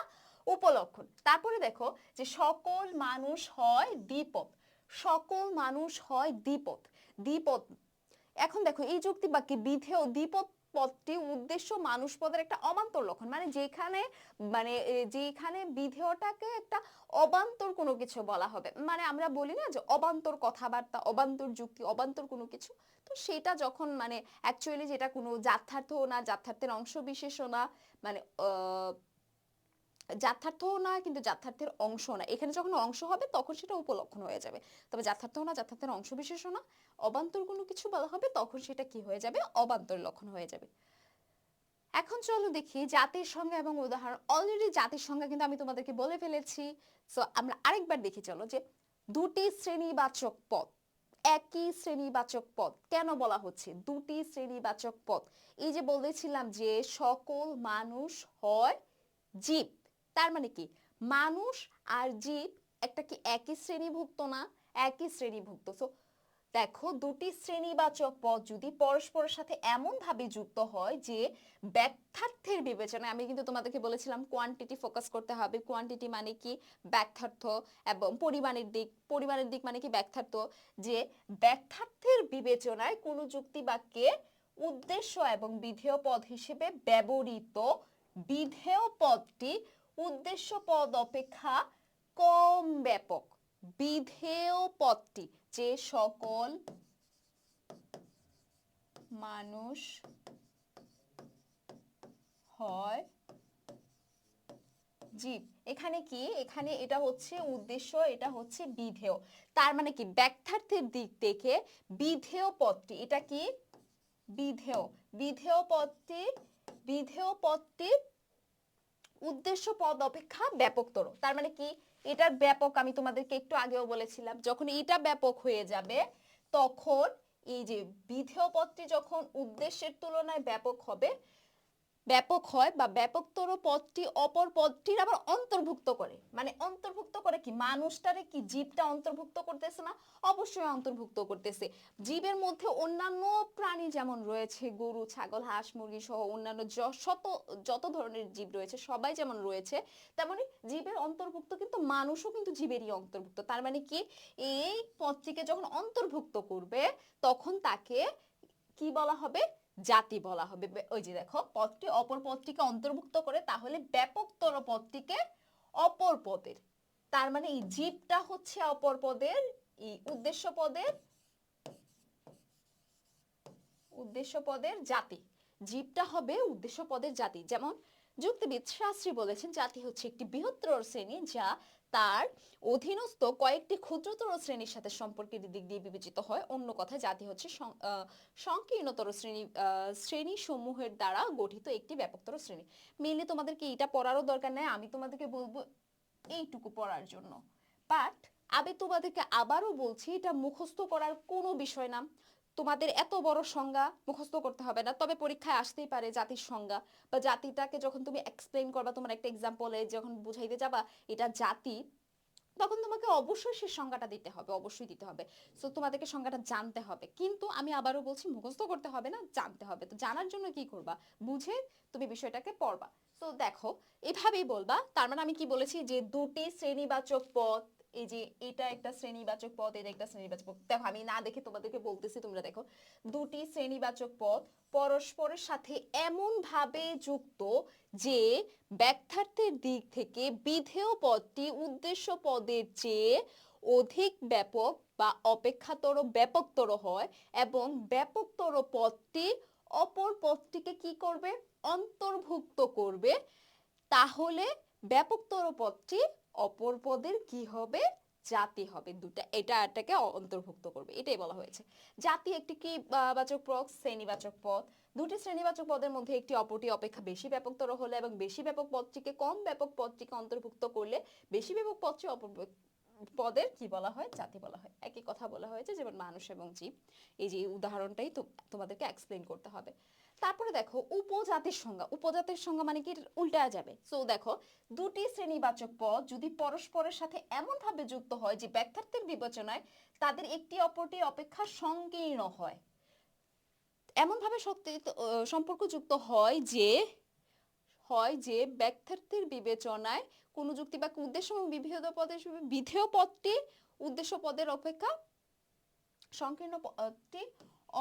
উপলক্ষণ। তারপরে দেখো যে সকল মানুষ হয় দ্বিপদ, সকল মানুষ হয় দ্বিপদ, দ্বিপদ। এখন দেখো এই যুক্তি বাক্যে বিধেয় দ্বিপদ পদটি উদ্দেশ্য মানুষ পদের একটা অবান্তর লক্ষণ, মানে যেখানে যেখানে বিধেয়টাকে একটা অবান্তর কোনো কিছু বলা হবে, মানে আমরা বলি না যে অবান্তর কথাবার্তা, অবান্তর যুক্তি, অবান্তর কোনো কিছু, তো সেটা যখন মানে অ্যাকচুয়ালি যেটা কোনো জাত্যার্থও না, জাত্যার্থের অংশ বিশেষও না, মানে জাত্যার্থও না কিন্তু জাত্যার্থের অংশ না, এখানে যখন অংশ হবে তখন সেটা উপলক্ষণ হয়ে যাবে। তবে জাত্যার্থও না, জাত্যার্থের অংশ বিশেষও না, অবান্তর কোনো কিছু বলা হবে তখন সেটা কি হয়ে যাবে, অবান্তর লক্ষণ হয়ে যাবে। এখন চলো দেখি জাতির সংজ্ঞা এবং উদাহরণ। অলরেডি জাতির সংজ্ঞা কিন্তু আমি তোমাদেরকে বলে ফেলেছি, সো আমরা আরেকবার দেখি চলো, যে দুটি শ্রেণীবাচক পদ, একই শ্রেণীবাচক পদ কেন বলা হচ্ছে দুটি শ্রেণীবাচক পদ? এই যে বলেছিলাম যে সকল মানুষ হয় জীব, তার মানে কি মানুষ আর জীব একটা কি একই শ্রেণীভুক্ত না, একই শ্রেণীভুক্ত। সো দেখো দুটি শ্রেণীবাচক পদ যদি পরস্পরের সাথে এমন ভাবে যুক্ত হয় যে ব্যাখ্যার্থের বিবেচনায়, আমি কিন্তু তোমাদেরকে বলেছিলাম কোয়ান্টিটি ফোকাস করতে হবে, কোয়ান্টিটি মানে কি ব্যাখ্যার্থ, এবং পরিমাণের দিক, পরিমাণের দিক মানে কি ব্যাখ্যার্থ, যে ব্যাখ্যার্থের বিবেচনায় কোন যুক্তি বাক্যে উদ্দেশ্য এবং বিধেয় পদ হিসেবে ব্যবহৃত বিধেয় পদটি উদ্দেশ্য পদ অপেক্ষা কম ব্যাপক। বিধেয় পদটি, যে সকল মানুষ হয় জীব, এখানে কি, এখানে এটা হচ্ছে উদ্দেশ্য, এটা হচ্ছে বিধেয়, তার মানে কি ব্যাখ্যার্থের দিক থেকে বিধেয় পদটি, এটা কি বিধেয়, বিধেয় পদটি, বিধেয় পদটি উদ্দেশ্য পদ অপেক্ষা ব্যাপকতর। তার মানে কি এটার ব্যাপক, আমি তোমাদেরকে একটু আগেও বলেছিলাম যখন এটা ব্যাপক হয়ে যাবে তখন এই যে বিধেয় পদটি যখন উদ্দেশ্যের তুলনায় ব্যাপক হবে, ব্যাপক হয় বা ব্যাপকতর পদটি অপর পদটির আবার অন্তর্ভুক্ত করে, মানে অন্তর্ভুক্ত করে কি মানুষটারে কি জীবটা অন্তর্ভুক্ত করতেছে না, অবশ্যই অন্তর্ভুক্ত করতেছে। জীবের মধ্যে অন্যান্য প্রাণী যেমন রয়েছে গরু ছাগল হাঁস মুরগি সহ অন্যান্য যত ধরনের জীব রয়েছে সবাই যেমন রয়েছে, তেমনি জীবের অন্তর্ভুক্ত কিন্তু মানুষও কিন্তু জীবেরই অন্তর্ভুক্ত। তার মানে কি এই পদটিকে যখন অন্তর্ভুক্ত করবে তখন তাকে কি বলা হবে, জাতি বলা হবে। ওই যে দেখো পদটি অপর পদটিকে অন্তর্ভুক্ত করে, তাহলে ব্যাপকতর পদটিকে অপর পদের, তার মানে এই জীবটা হচ্ছে অপর পদের, এই উদ্দেশ্য পদের জাতি, জীবটা হবে উদ্দেশ্য পদের জাতি। যেমন যুক্তিবিদ শাস্ত্রী বলেছেন জাতি হচ্ছে একটি বৃহত্তর শ্রেণী যা তার অধীনস্থ কয়েকটি ক্ষুদ্রতর শ্রেণীর সাথে সম্পর্কের দিক দিয়ে বিবেচিত হয়। অন্য কথায় জাতি হচ্ছে সংকীর্ণতর শ্রেণী সমূহের দ্বারা গঠিত একটি ব্যাপকতর শ্রেণী। মেইনলি তোমাদেরকে এটা পড়ারও দরকার নেই, আমি তোমাদেরকে বলবো এইটুকু পড়ার জন্য। বাট আমি তোমাদেরকে আবারও বলছি এটা মুখস্থ করার কোনো বিষয় না, তোমাদের এত বড় সংজ্ঞা মুখস্থ করতে হবে না। তবে পরীক্ষায় আসতেই পারে জাতির সংজ্ঞা, বা জাতিটাকে যখন তুমি এক্সপ্লেইন করবা, তোমার একটা এক্সাম্পলে যখন বুঝাইতে যাবা এটা জাতি, তখন তোমাকে অবশ্যই সেই সংজ্ঞাটা দিতে হবে, অবশ্যই দিতে হবে। সো তোমাদেরকে সংজ্ঞাটা জানতে হবে, কিন্তু আমি আবারও বলছি মুখস্থ করতে হবে না, জানতে হবে। তো জানার জন্য কি করবা, বুঝে তুমি বিষয়টাকে পড়বা। তো দেখো এভাবেই বলবা, তার মানে আমি কি বলেছি যে দুটি শ্রেণীবাচক পদ, এই যে এটা একটা শ্রেণীবাচক পদ, এটা একটা শ্রেণীবাচক পদ, দেখো আমি না দেখে তোমাদেরকে বলতেছি, তোমরা দেখো দুটি শ্রেণীবাচক পদ পরস্পরের সাথে এমন ভাবে যুক্ত যে ব্যাখ্যার্থের দিক থেকে বিধেয় পদটি উদ্দেশ্য পদের চেয়ে অধিক ব্যাপক বা অপেক্ষাতর ব্যাপকতর হয় এবং ব্যাপকতর পদটি অপর পদটিকে কি করবে, অন্তর্ভুক্ত করবে, তাহলে ব্যাপকতর পদটি অপর পদের কি হবে, জাতি হবে। দুটা এটা এটাকে অন্তর্ভুক্ত করবে, এটাই বলা হয়েছে। জাতি একটি কি বাচক পদ, শ্রেণীবাচক পদ। দুটি শ্রেণীবাচক পদের মধ্যে একটি অপরটি অপেক্ষা বেশি ব্যাপকতর হলে এবং বেশি ব্যাপক পদটিকে কম ব্যাপক পদটিকে অন্তর্ভুক্ত করলে বেশি ব্যাপক পদটি অপর পদের কি বলা হয়, জাতি বলা হয়। একই কথা বলা হয়েছে, যেমন মানুষ এবং জীব। এই যে উদাহরণটাই তো তোমাদেরকে এক্সপ্লেইন করতে হবে। তারপরে দেখো উপজাতির সংজ্ঞা। উপজাতির সংজ্ঞা মানে কি, উল্টা যাবে। সো দেখো, দুটি শ্রেণীবাচক পদ যদি পরস্পরের সাথে এমন ভাবে যুক্ত হয় যে ব্যাখ্যার্থের বিবেচনায় তাদের একটি অপরটি অপেক্ষা সংকীর্ণ হয়, এমন ভাবে সম্পর্কযুক্ত হয় যে ব্যাখ্যার্থীর বিবেচনায় কোন যুক্তি বা উদ্দেশ্য এবং বিধেয় পদটি উদ্দেশ্য পদের অপেক্ষা সংকীর্ণ পদটি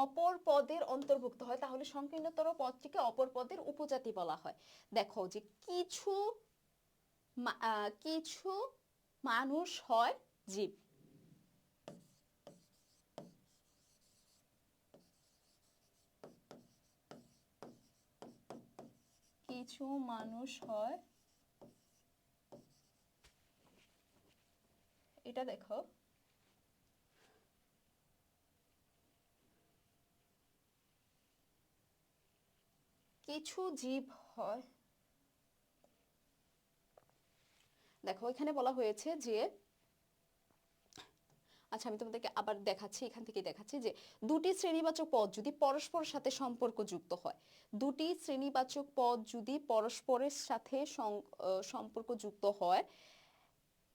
অপর পদের অন্তর্ভুক্ত হয়, তাহলে সংকীর্ণতর পদটিকে অপর পদের উপজাতি বলা হয়। দেখো যে কিছু মানুষ হয় জীব, কিছু মানুষ হয়, এটা দেখো কিছু জীব হয়। দেখো এখানে বলা হয়েছে যে, আচ্ছা আমি তোমাদেরকে আবার দেখাচ্ছি, এখান থেকে দেখাচ্ছি যে দুটি শ্রেণীবাচক পদ যদি পরস্পরের সাথে সম্পর্কযুক্ত হয়, দুটি শ্রেণীবাচক পদ যদি পরস্পরের সাথে সম্পর্কযুক্ত হয়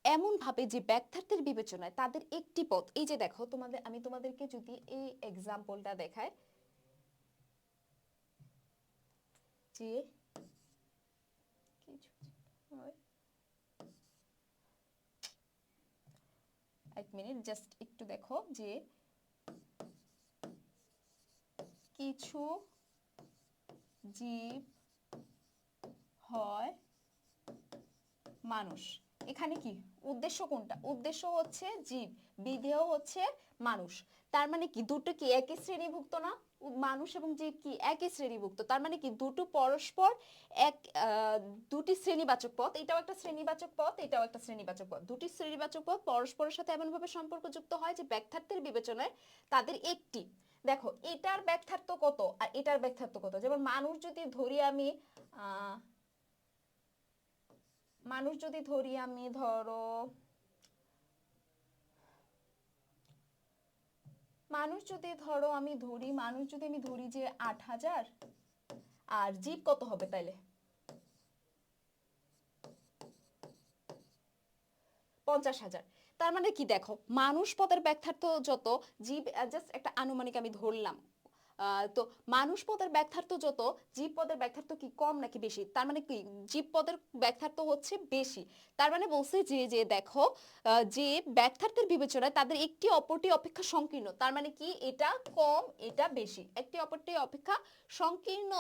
এমন ভাবে যে ব্যাখ্যার্থের বিবেচনায় তাদের একটি পদ, এই যে দেখো আমি তোমাদেরকে যদি এই এক্সাম্পলটা দেখাই যে কিছু হয়, এক মিনিট জাস্ট একটু দেখো যে কিছু জীব হয় মানুষ। এখানে কি উদ্দেশ্য, কোনটা উদ্দেশ্য হচ্ছে জীব, বিধেয় হচ্ছে মানুষ। তার মানে কি দুটো কি একই শ্রেণীভুক্ত না, মানুষ এবং জীব কি একই শ্রেণীভুক্ত, তার মানে কি দুটো পরস্পর এক দুটি শ্রেণীবাচক পদ, এটাও একটা শ্রেণীবাচক পদ, এটাও একটা শ্রেণীবাচক পদ। দুটি শ্রেণীবাচক পদ পরস্পরের সাথে এমন ভাবে সম্পর্কযুক্ত হয় যে ব্যাখ্যার্থের বিবেচনায় তাদের একটি, দেখো এটার ব্যাখ্যার্থ কত আর এটার ব্যাখ্যার্থ কত। যেমন মানুষ যদি ধরি আমি ধরো মানুষ যদি আমি ধরি যে 8,000, আর জীব কত হবে তাইলে 50,000। তার মানে কি দেখো, মানুষ পদের ব্যাখ্যার্থ যত, জীব জাস্ট একটা আনুমানিক আমি ধরলাম, তো মানুষ পদের ব্যাখ্যার্থ যত, জীব পদের ব্যাখ্যার্থ কি কম নাকি বেশি, তার মানে কি জীব পদের ব্যাখ্যার্থ হচ্ছে বেশি। তার মানে বলছে যে যে দেখো যে ব্যাখ্যার্থের বিবেচনায় তাদের একটি অপরটি অপেক্ষা সংকীর্ণ, তার মানে কি এটা কম এটা বেশি, একটি অপরটি অপেক্ষা সংকীর্ণ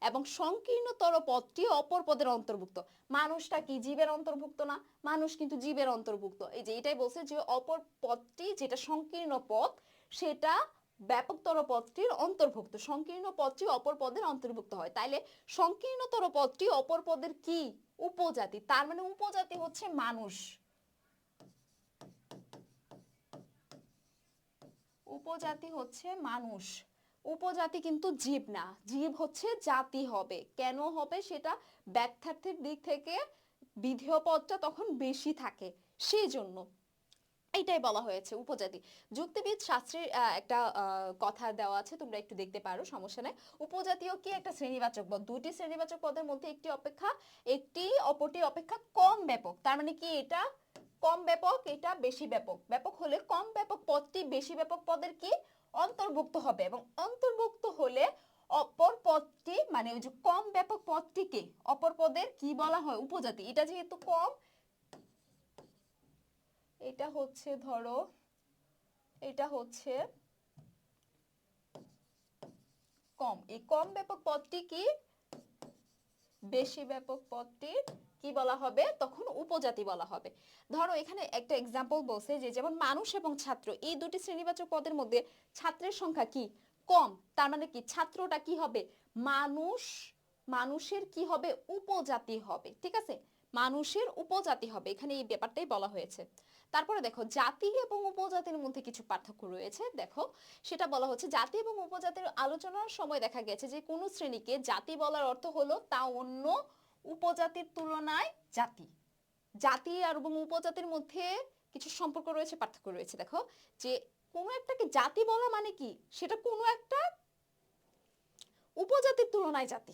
এবং সংকীর্ণতর পদটি অপর পদের অন্তর্ভুক্ত। মানুষটা কি জীবের অন্তর্ভুক্ত না, মানুষ কিন্তু জীবের অন্তর্ভুক্ত। এই যে এটাই বলছে যে অপর পদটি যেটা সংকীর্ণ পদ সেটা ব্যাপকতর পদটির অন্তর্ভুক্ত, সংকীর্ণ পদটি অপর পদের অন্তর্ভুক্ত হয়, তাইলে সংকীর্ণতর পদটি অপর পদের কি উপজাতি, তার মানে উপজাতি হচ্ছে মানুষ, উপজাতি হচ্ছে মানুষ, উপজাতি কিন্তু জীব না, জীব হচ্ছে জাতি হবে। কেন হবে সেটা ব্যাখ্যার্থের দিক থেকে বিধেয় পদটা তখন বেশি থাকে, সেই জন্য এইটাই বলা হয়েছে উপজাতি। যুক্তিবিদ শাস্ত্রের একটা কথা দেওয়া আছে, তোমরা একটু দেখতে পারো, সমস্যা নাই। উপজাতীয় কি একটা শ্রেণীবাচক পদ, দুটি শ্রেণীবাচক পদের মধ্যে একটি অপরটি অপেক্ষা কম ব্যাপক, তার মানে কি এটা কম ব্যাপক এটা বেশি ব্যাপক, ব্যাপক হলে কম ব্যাপক পদটি বেশি ব্যাপক পদের কি অন্তর্ভুক্ত হবে, এবং অন্তর্ভুক্ত হলে অপর পদটি মানে ওই যে কম ব্যাপক পদটিকে অপর পদের কি বলা হয় উপজাতি। এটা যেহেতু কম, এটা হচ্ছে ধরো এটা হচ্ছে কম, এই কম ব্যাপক পদটি কি বেশি ব্যাপক পদটির কি বলা হবে, তখন উপজাতি বলা হবে। ধরো এখানে একটা এক্সাম্পল বলছে যে যেমন মানুষ এবং ছাত্র এই দুটি শ্রেণীবাচক পদের মধ্যে ছাত্রের সংখ্যা কি কম, তার মানে কি ছাত্রটা কি হবে মানুষ, মানুষের কি হবে উপজাতি হবে, ঠিক আছে, মানুষের উপজাতি হবে, এখানে এই ব্যাপারটাই বলা হয়েছে। তারপরে দেখো জাতি এবং উপজাতির মধ্যে কিছু পার্থক্য রয়েছে, দেখো সেটা বলা হচ্ছে জাতি এবং উপজাতির আলোচনার সময় দেখা গেছে যে কোনো শ্রেণীকে জাতি বলার অর্থ হলো তা অন্য উপজাতির তুলনায় জাতি, জাতি আর এবং উপজাতির মধ্যে কিছু সম্পর্ক রয়েছে, পার্থক্য রয়েছে। দেখো যে কোনো একটাকে জাতি বলা মানে কি সেটা কোনো একটা উপজাতির তুলনায় জাতি,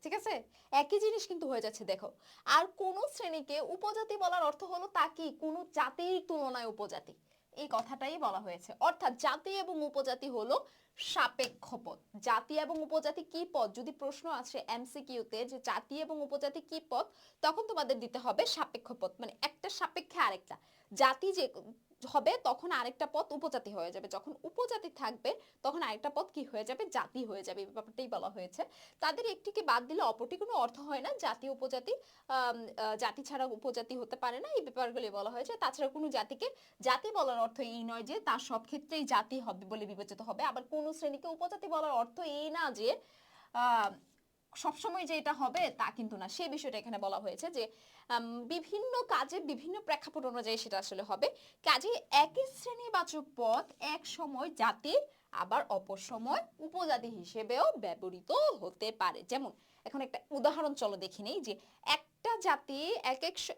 ঠিক আছে, একই জিনিস কিন্তু হয়ে যাচ্ছে। দেখো আর কোন শ্রেণীকে উপজাতি বলার অর্থ হলো তা কি কোনো জাতির তুলনায় উপজাতি, এই কথাটাই বলা হয়েছে। অর্থাৎ জাতি এবং উপজাতি হলো সাপেক্ষ পদ। জাতি এবং উপজাতি কি পদ, যদি প্রশ্ন আসে এমসিকিউতে যে জাতি এবং উপজাতি কি পদ, তখন তোমাদের দিতে হবে সাপেক্ষ পদ, মানে একটা সাপেক্ষে আরেকটা। জাতি যে হবে তখন আরেকটা পদ উপজাতি হয়ে যাবে, যখন উপজাতি থাকবে তখন আরেকটা পদ কি হয়ে যাবে জাতি হয়ে যাবে, এই ব্যাপারটাই বলা হয়েছে। তাদের একটিকে বাদ দিলে অপরটি কোনো অর্থ হয় না, জাতি উপজাতি জাতি ছাড়া উপজাতি হতে পারে না, এই ব্যাপারগুলি বলা হয়েছে। তাছাড়া কোনো জাতিকে জাতি বলার অর্থ এই নয় যে তার সব ক্ষেত্রেই জাতি হবে বলে বিবেচিত হবে, আবার কোন শ্রেণীকে উপজাতি বলার অর্থ এই না যে সবসময় যে এটা হবে তা কিন্তু না, সেই বিষয়টা এখানে বলা হয়েছে যে বিভিন্ন কাজে বিভিন্ন প্রেক্ষাপট অনুযায়ী সেটা আসলে হবে। কাজে একই শ্রেণীবাচক পদ এক সময় জাতি আবার অপর সময় উপজাতি হিসেবেও ব্যবহৃত হতে পারে। যেমন এখন একটা উদাহরণ চলো দেখে নেই যে একটা জাতি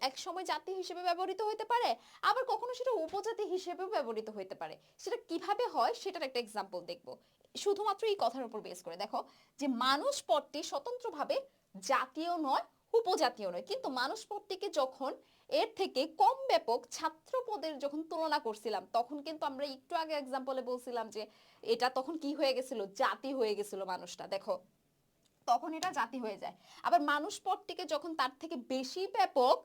এক সময় জাতি হিসেবে ব্যবহৃত হতে পারে, আবার কখনো সেটা উপজাতি হিসেবেও ব্যবহৃত হতে পারে। সেটা কিভাবে হয় সেটার একটা এক্সাম্পল দেখবো শুধুমাত্র এই কথার উপর বেস করে। দেখো যে মানুষ পদটি স্বতন্ত্রভাবে জাতীয় নয় উপজাতীয় নয়, কিন্তু মানুষ পদটিকে যখন এর থেকে কম ব্যাপক ছাত্র পদের যখন তুলনা করছিলাম তখন কিন্তু আমরা একটু আগে এক্সাম্পলে বলছিলাম যে এটা তখন কি হয়ে গেছিল জাতি হয়ে গেছিল মানুষটা, দেখো তখন এটা জাতি হয়ে যায়। আবার মানুষ পদটিকে যখন তার থেকে বেশি ব্যাপক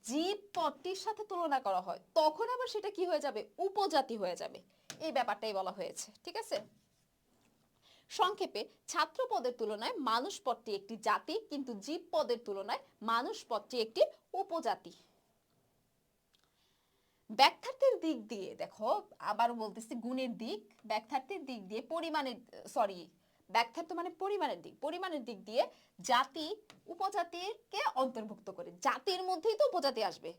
জীব পদটির সাথে তুলনা করা হয় তখন আবার সেটা কি হয়ে যাবে উপজাতি হয়ে যাবে, এই ব্যাপারটাই বলা হয়েছে, ঠিক আছে। সংক্ষেপে ছাত্র পদের তুলনায় মানুষ পদটি একটি জাতি, কিন্তু জীব পদের তুলনায় মানুষ পদটি একটি উপজাতি। ব্যাখ্যার্থের দিক দিয়ে দেখো আবার বলতেছি গুণের দিক, ব্যাখ্যার্থের দিক দিয়ে পরিমাণের সরি ব্যাখ্যার্থ মানে পরিমাণের দিক, পরিমাণের দিক দিয়ে জাতি উপজাতিকে অন্তর্ভুক্ত করে, জাতির মধ্যেই তো উপজাতি আসবে,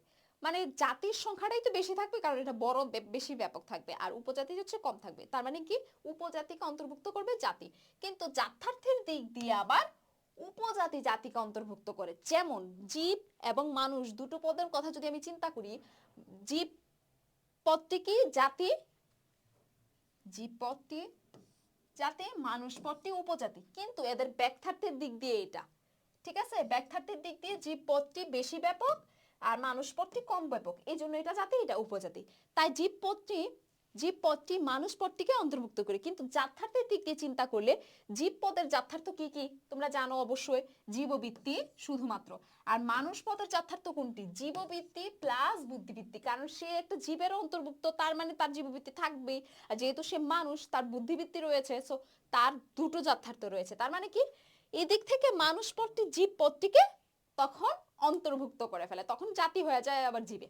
মানে জাতির সংখ্যাটাই তো বেশি থাকবে কারণ এটা বড় বেশি ব্যাপক থাকবে, আর উপজাতি হচ্ছে কম থাকবে, তার মানে কি উপজাতিকে অন্তর্ভুক্ত করবে জাতি। কিন্তু জাত্যার্থের দিক দিয়ে আবার উপজাতি জাতিকে অন্তর্ভুক্ত করে। যেমন জীব এবং মানুষ দুটো পদের কথা যদি আমি চিন্তা করি, জীব পদটি কি জাতি, জীব পদটি জাতি, মানুষ পদটি উপজাতি, কিন্তু এদের ব্যাখ্যার্থের দিক দিয়ে এটা, ঠিক আছে, ব্যাখ্যার্থের দিক দিয়ে জীব পদটি বেশি ব্যাপক আর মানুষ পদটি কম ব্যাপক, এই জন্য এটা জাতি এটা উপজাতি। তাই জীব পদটি মানুষ পদটিকে অন্তর্ভুক্ত করে, কিন্তু জাত্যার্থের দিক দিয়ে চিন্তা করলে জীব পদের জাত্যার্থ কি কি তোমরা জানো অবশ্যই, জীববৃত্তি শুধুমাত্র, আর মানুষ পদের জাত্যার্থ কোনটি জীববৃত্তি প্লাস বুদ্ধিবৃত্তি, কারণ সে একটা জীবের অন্তর্ভুক্ত তার মানে তার জীববৃত্তি থাকবেই, আর যেহেতু সে মানুষ তার বুদ্ধিবৃত্তি রয়েছে, সো তার দুটো জাত্যার্থ রয়েছে, তার মানে কি এদিক থেকে মানুষ পদটি জীব পদটিকে তখন অন্তর্ভুক্ত করে ফেলে, তখন জাতি হয়ে যায় আবার জীবে,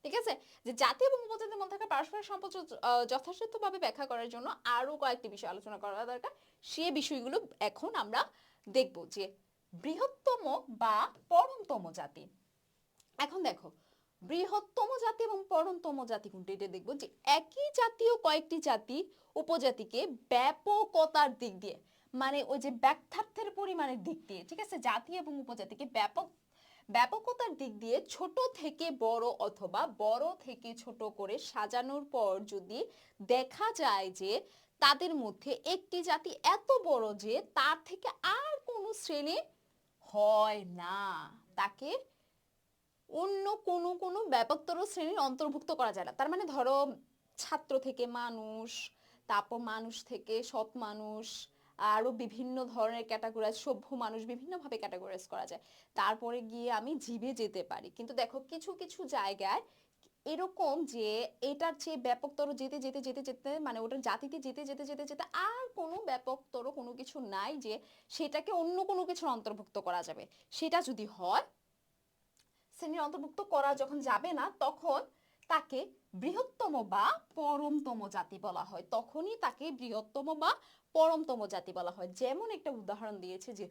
ঠিক আছে। যে জাতি এবং উপজাতির মধ্যে পারস্পরিক সম্পর্ক যথাযথভাবে ব্যাখ্যা করার জন্য আরো কয়েকটি বিষয় আলোচনা করা দরকার, সে বিষয়গুলো এখন আমরা দেখব। যে বৃহত্তম বা পরমতম জাতি, এখন দেখো বৃহত্তম জাতি এবং পরমতম জাতি কোনটি এটা দেখবো। যে একই জাতীয় কয়েকটি জাতি উপজাতিকে ব্যাপকতার দিক দিয়ে, মানে ওই যে ব্যাখ্যার্থের পরিমাণের দিক দিয়ে, ঠিক আছে, জাতি এবং উপজাতিকে ব্যাপকতার দিক দিয়ে ছোট থেকে বড় অথবা বড় থেকে ছোট করে সাজানোর পর যদি দেখা যায় যে তাদের মধ্যে একটি জাতি এত বড় যে তার থেকে আর কোনো শ্রেণী হয় না, তাকে অন্য কোনো ব্যাপকতর শ্রেণীর অন্তর্ভুক্ত করা যায় না। তার মানে ধরো ছাত্র থেকে মানুষ, তারপর মানুষ থেকে সৎ মানুষ, আরো বিভিন্ন ধরনের ক্যাটাগরাইজ, সভ্য মানুষ, বিভিন্নভাবে ক্যাটাগরাইজ করা যায়, তারপরে গিয়ে আমি জীবে যেতে পারি। কিন্তু দেখো কিছু কিছু জায়গায় এরকম যে এটার চেয়ে ব্যাপকতর যেতে যেতে যেতে যেতে মানে ওটার জাতিতে যেতে যেতে যেতে যেতে আর কোনো ব্যাপকতর কোনো কিছু নাই যে সেটাকে অন্য কোনো কিছুর অন্তর্ভুক্ত করা যাবে, সেটা যদি হয় শ্রেণীর অন্তর্ভুক্ত করা যখন যাবে না, তখন তাকে বৃহত্তম বা পরমতম জাতি বলা হয়। তখনই তাকে বৃহত্তম বা পরমতম জাতি বলা হয়। যেমন একটা উদাহরণ দিয়েছে যে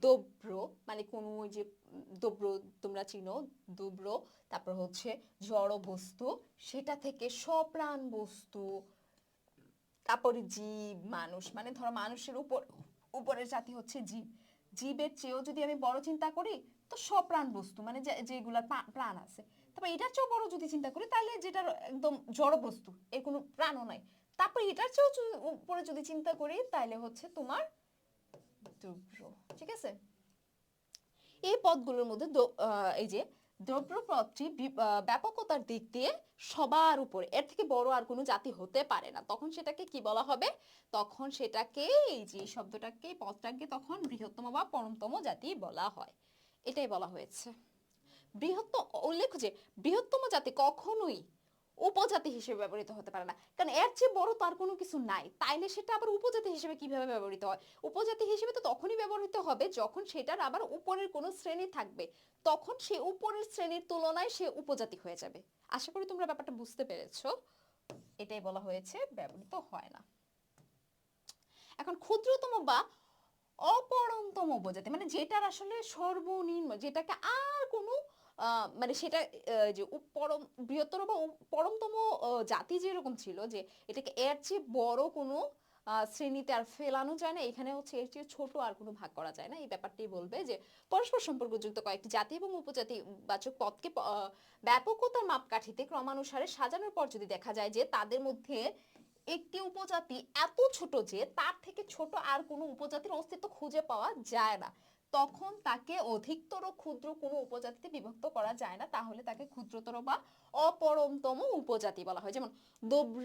দোব্র, মানে কোনো ওই যে দোব্র তোমরা চিনো, দোব্র, তারপর হচ্ছে জড় বস্তু, সেটা থেকে সপ্রাণ বস্তু, তারপরে জীব, মানুষ, মানে ধরো মানুষের উপরের জাতি হচ্ছে জীব। জীবের চেয়েও যদি আমি বড় চিন্তা করি, তো সপ্রাণ বস্তু, মানে যেগুলার প্রাণ আছে। তারপর এটার চেয়েও বড় যদি চিন্তা করি, তাহলে যেটার একদম জড় বস্তু, এর কোনো প্রাণও নাই। তারপর এটার চেয়েও উপরে যদি চিন্তা করি, তাহলে হচ্ছে তোমার দ্রব্য। ঠিক আছে, এই পদগুলোর মধ্যে এই যে দ্রব্য পদটি ব্যাপকতার দিক দিয়ে সবার উপরে, এর থেকে বড় আর কোনো জাতি হতে পারে না। তখন সেটাকে কি বলা হবে? তখন সেটাকে, এই যে শব্দটাকে, পদটাকে তখন বৃহত্তম বা পরমতম জাতি বলা হয়। এটাই বলা হয়েছে। বৃহত্তম, উল্লেখ্য যে বৃহত্তম জাতি কখনোই উপজাতি হিসেবে ব্যবহৃত হতে পারে না, কারণ এর চেয়ে বড় তার কোনো কিছু নাই। তাইলে সেটা আবার উপজাতি হিসেবে কিভাবে ব্যবহৃত হয়? উপজাতি হিসেবে তো তখনই ব্যবহৃত হবে যখন সেটার আবার উপরের কোনো শ্রেণী থাকবে, তখন সে উপরের শ্রেণীর তুলনায় সে উপজাতি হয়ে যাবে। আশা করি তোমরা ব্যাপারটা বুঝতে পেরেছো। এটাই বলা হয়েছে ব্যবহৃত হয় না। এখন ক্ষুদ্রতম বা অপরমতম উপজাতি, মানে যেটার আসলে সর্বনিম্ন, যেটাকে আর কোনো মানে সেটা যে পরম, বৃহত্তর বা পরমতম জাতি যেরকম ছিল, যে এটাকে এর চেয়ে বড় কোনো শ্রেণীতে আর ফেলানো যায় না, এখানে হচ্ছে এর চেয়ে ছোট আর কোনো ভাগ করা যায় না। এই ব্যাপারটাই বলবে যে পরস্পর সম্পর্কযুক্ত কয়েকটি জাতি এবং উপজাতি বাচক পদকে ব্যাপকতার মাপকাঠিতে ক্রমানুসারে সাজানোর পর যদি দেখা যায় যে তাদের মধ্যে একটি উপজাতি এত ছোট যে তার থেকে ছোট আর কোনো উপজাতির অস্তিত্ব খুঁজে পাওয়া যায় না, তখন তাকে অধিকতর ক্ষুদ্র কোনো উপজাতিতে বিভক্ত করা যায় না, তাহলে তাকে ক্ষুদ্রতর বা অপরমতম উপজাতি বলা হয়। যেমন দ্রব্য,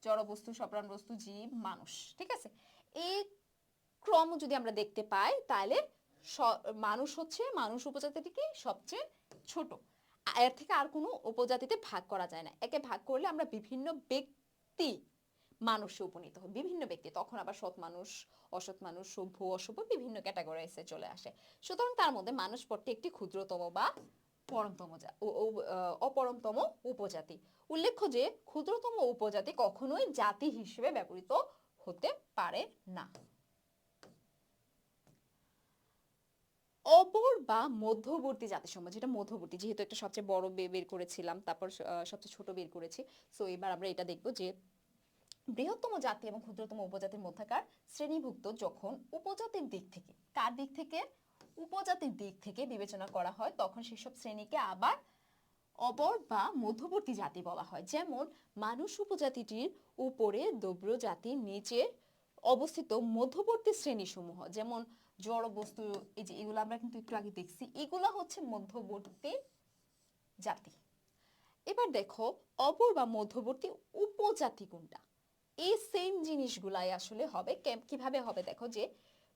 জড়বস্তু, সপ্রাণ বস্তু, জীব, মানুষ। ঠিক আছে, এই ক্রম যদি আমরা দেখতে পাই, তাহলে মানুষ হচ্ছে, মানুষ উপজাতিটিকে সবচেয়ে ছোট, এর থেকে আর কোনো উপজাতিতে ভাগ করা যায় না। একে ভাগ করলে আমরা বিভিন্ন ব্যক্তি মানুষে উপনীত হয়, বিভিন্ন ব্যক্তি, তখন আবার সৎ মানুষ, অসৎ মানুষ, সভ্য, অসভ্য, বিভিন্ন ক্যাটাগরাইজে চলে আসে। সুতরাং তার মধ্যে মানুষ পদটি একটি ক্ষুদ্রতম বা পরমতম অপরমতম উপজাতি। উল্লেখ্য যে ক্ষুদ্রতম উপজাতি কখনোই জাতি হিসেবে ব্যবহৃত হতে পারে না। অপর বা মধ্যবর্তী জাতিসমূহ, যেটা মধ্যবর্তী, যেহেতু একটা সবচেয়ে বড় বের করেছিলাম, তারপর সবচেয়ে ছোট বের করেছি, সো এবার আমরা এটা দেখবো যে বৃহত্তম জাতি এবং ক্ষুদ্রতম উপজাতির মধ্যকার শ্রেণীভুক্ত যখন উপজাতির দিক থেকে, কার দিক থেকে? উপজাতির দিক থেকে বিবেচনা করা হয়, তখন সেসব শ্রেণীকে আবার অপর বা মধ্যবর্তী জাতি বলা হয়। যেমন মানুষ উপজাতিটির উপরে দ্রব্য জাতির নিচে অবস্থিত মধ্যবর্তী শ্রেণীসমূহ, যেমন জড় বস্তু, এই যে এগুলো আমরা কিন্তু একটু আগে দেখছি, এগুলো হচ্ছে মধ্যবর্তী জাতি। এবার দেখো অপর বা মধ্যবর্তী উপজাতি কোনটা? এই সেম জিনিসগুলাই আসলে হবে। কিভাবে হবে? দেখো যে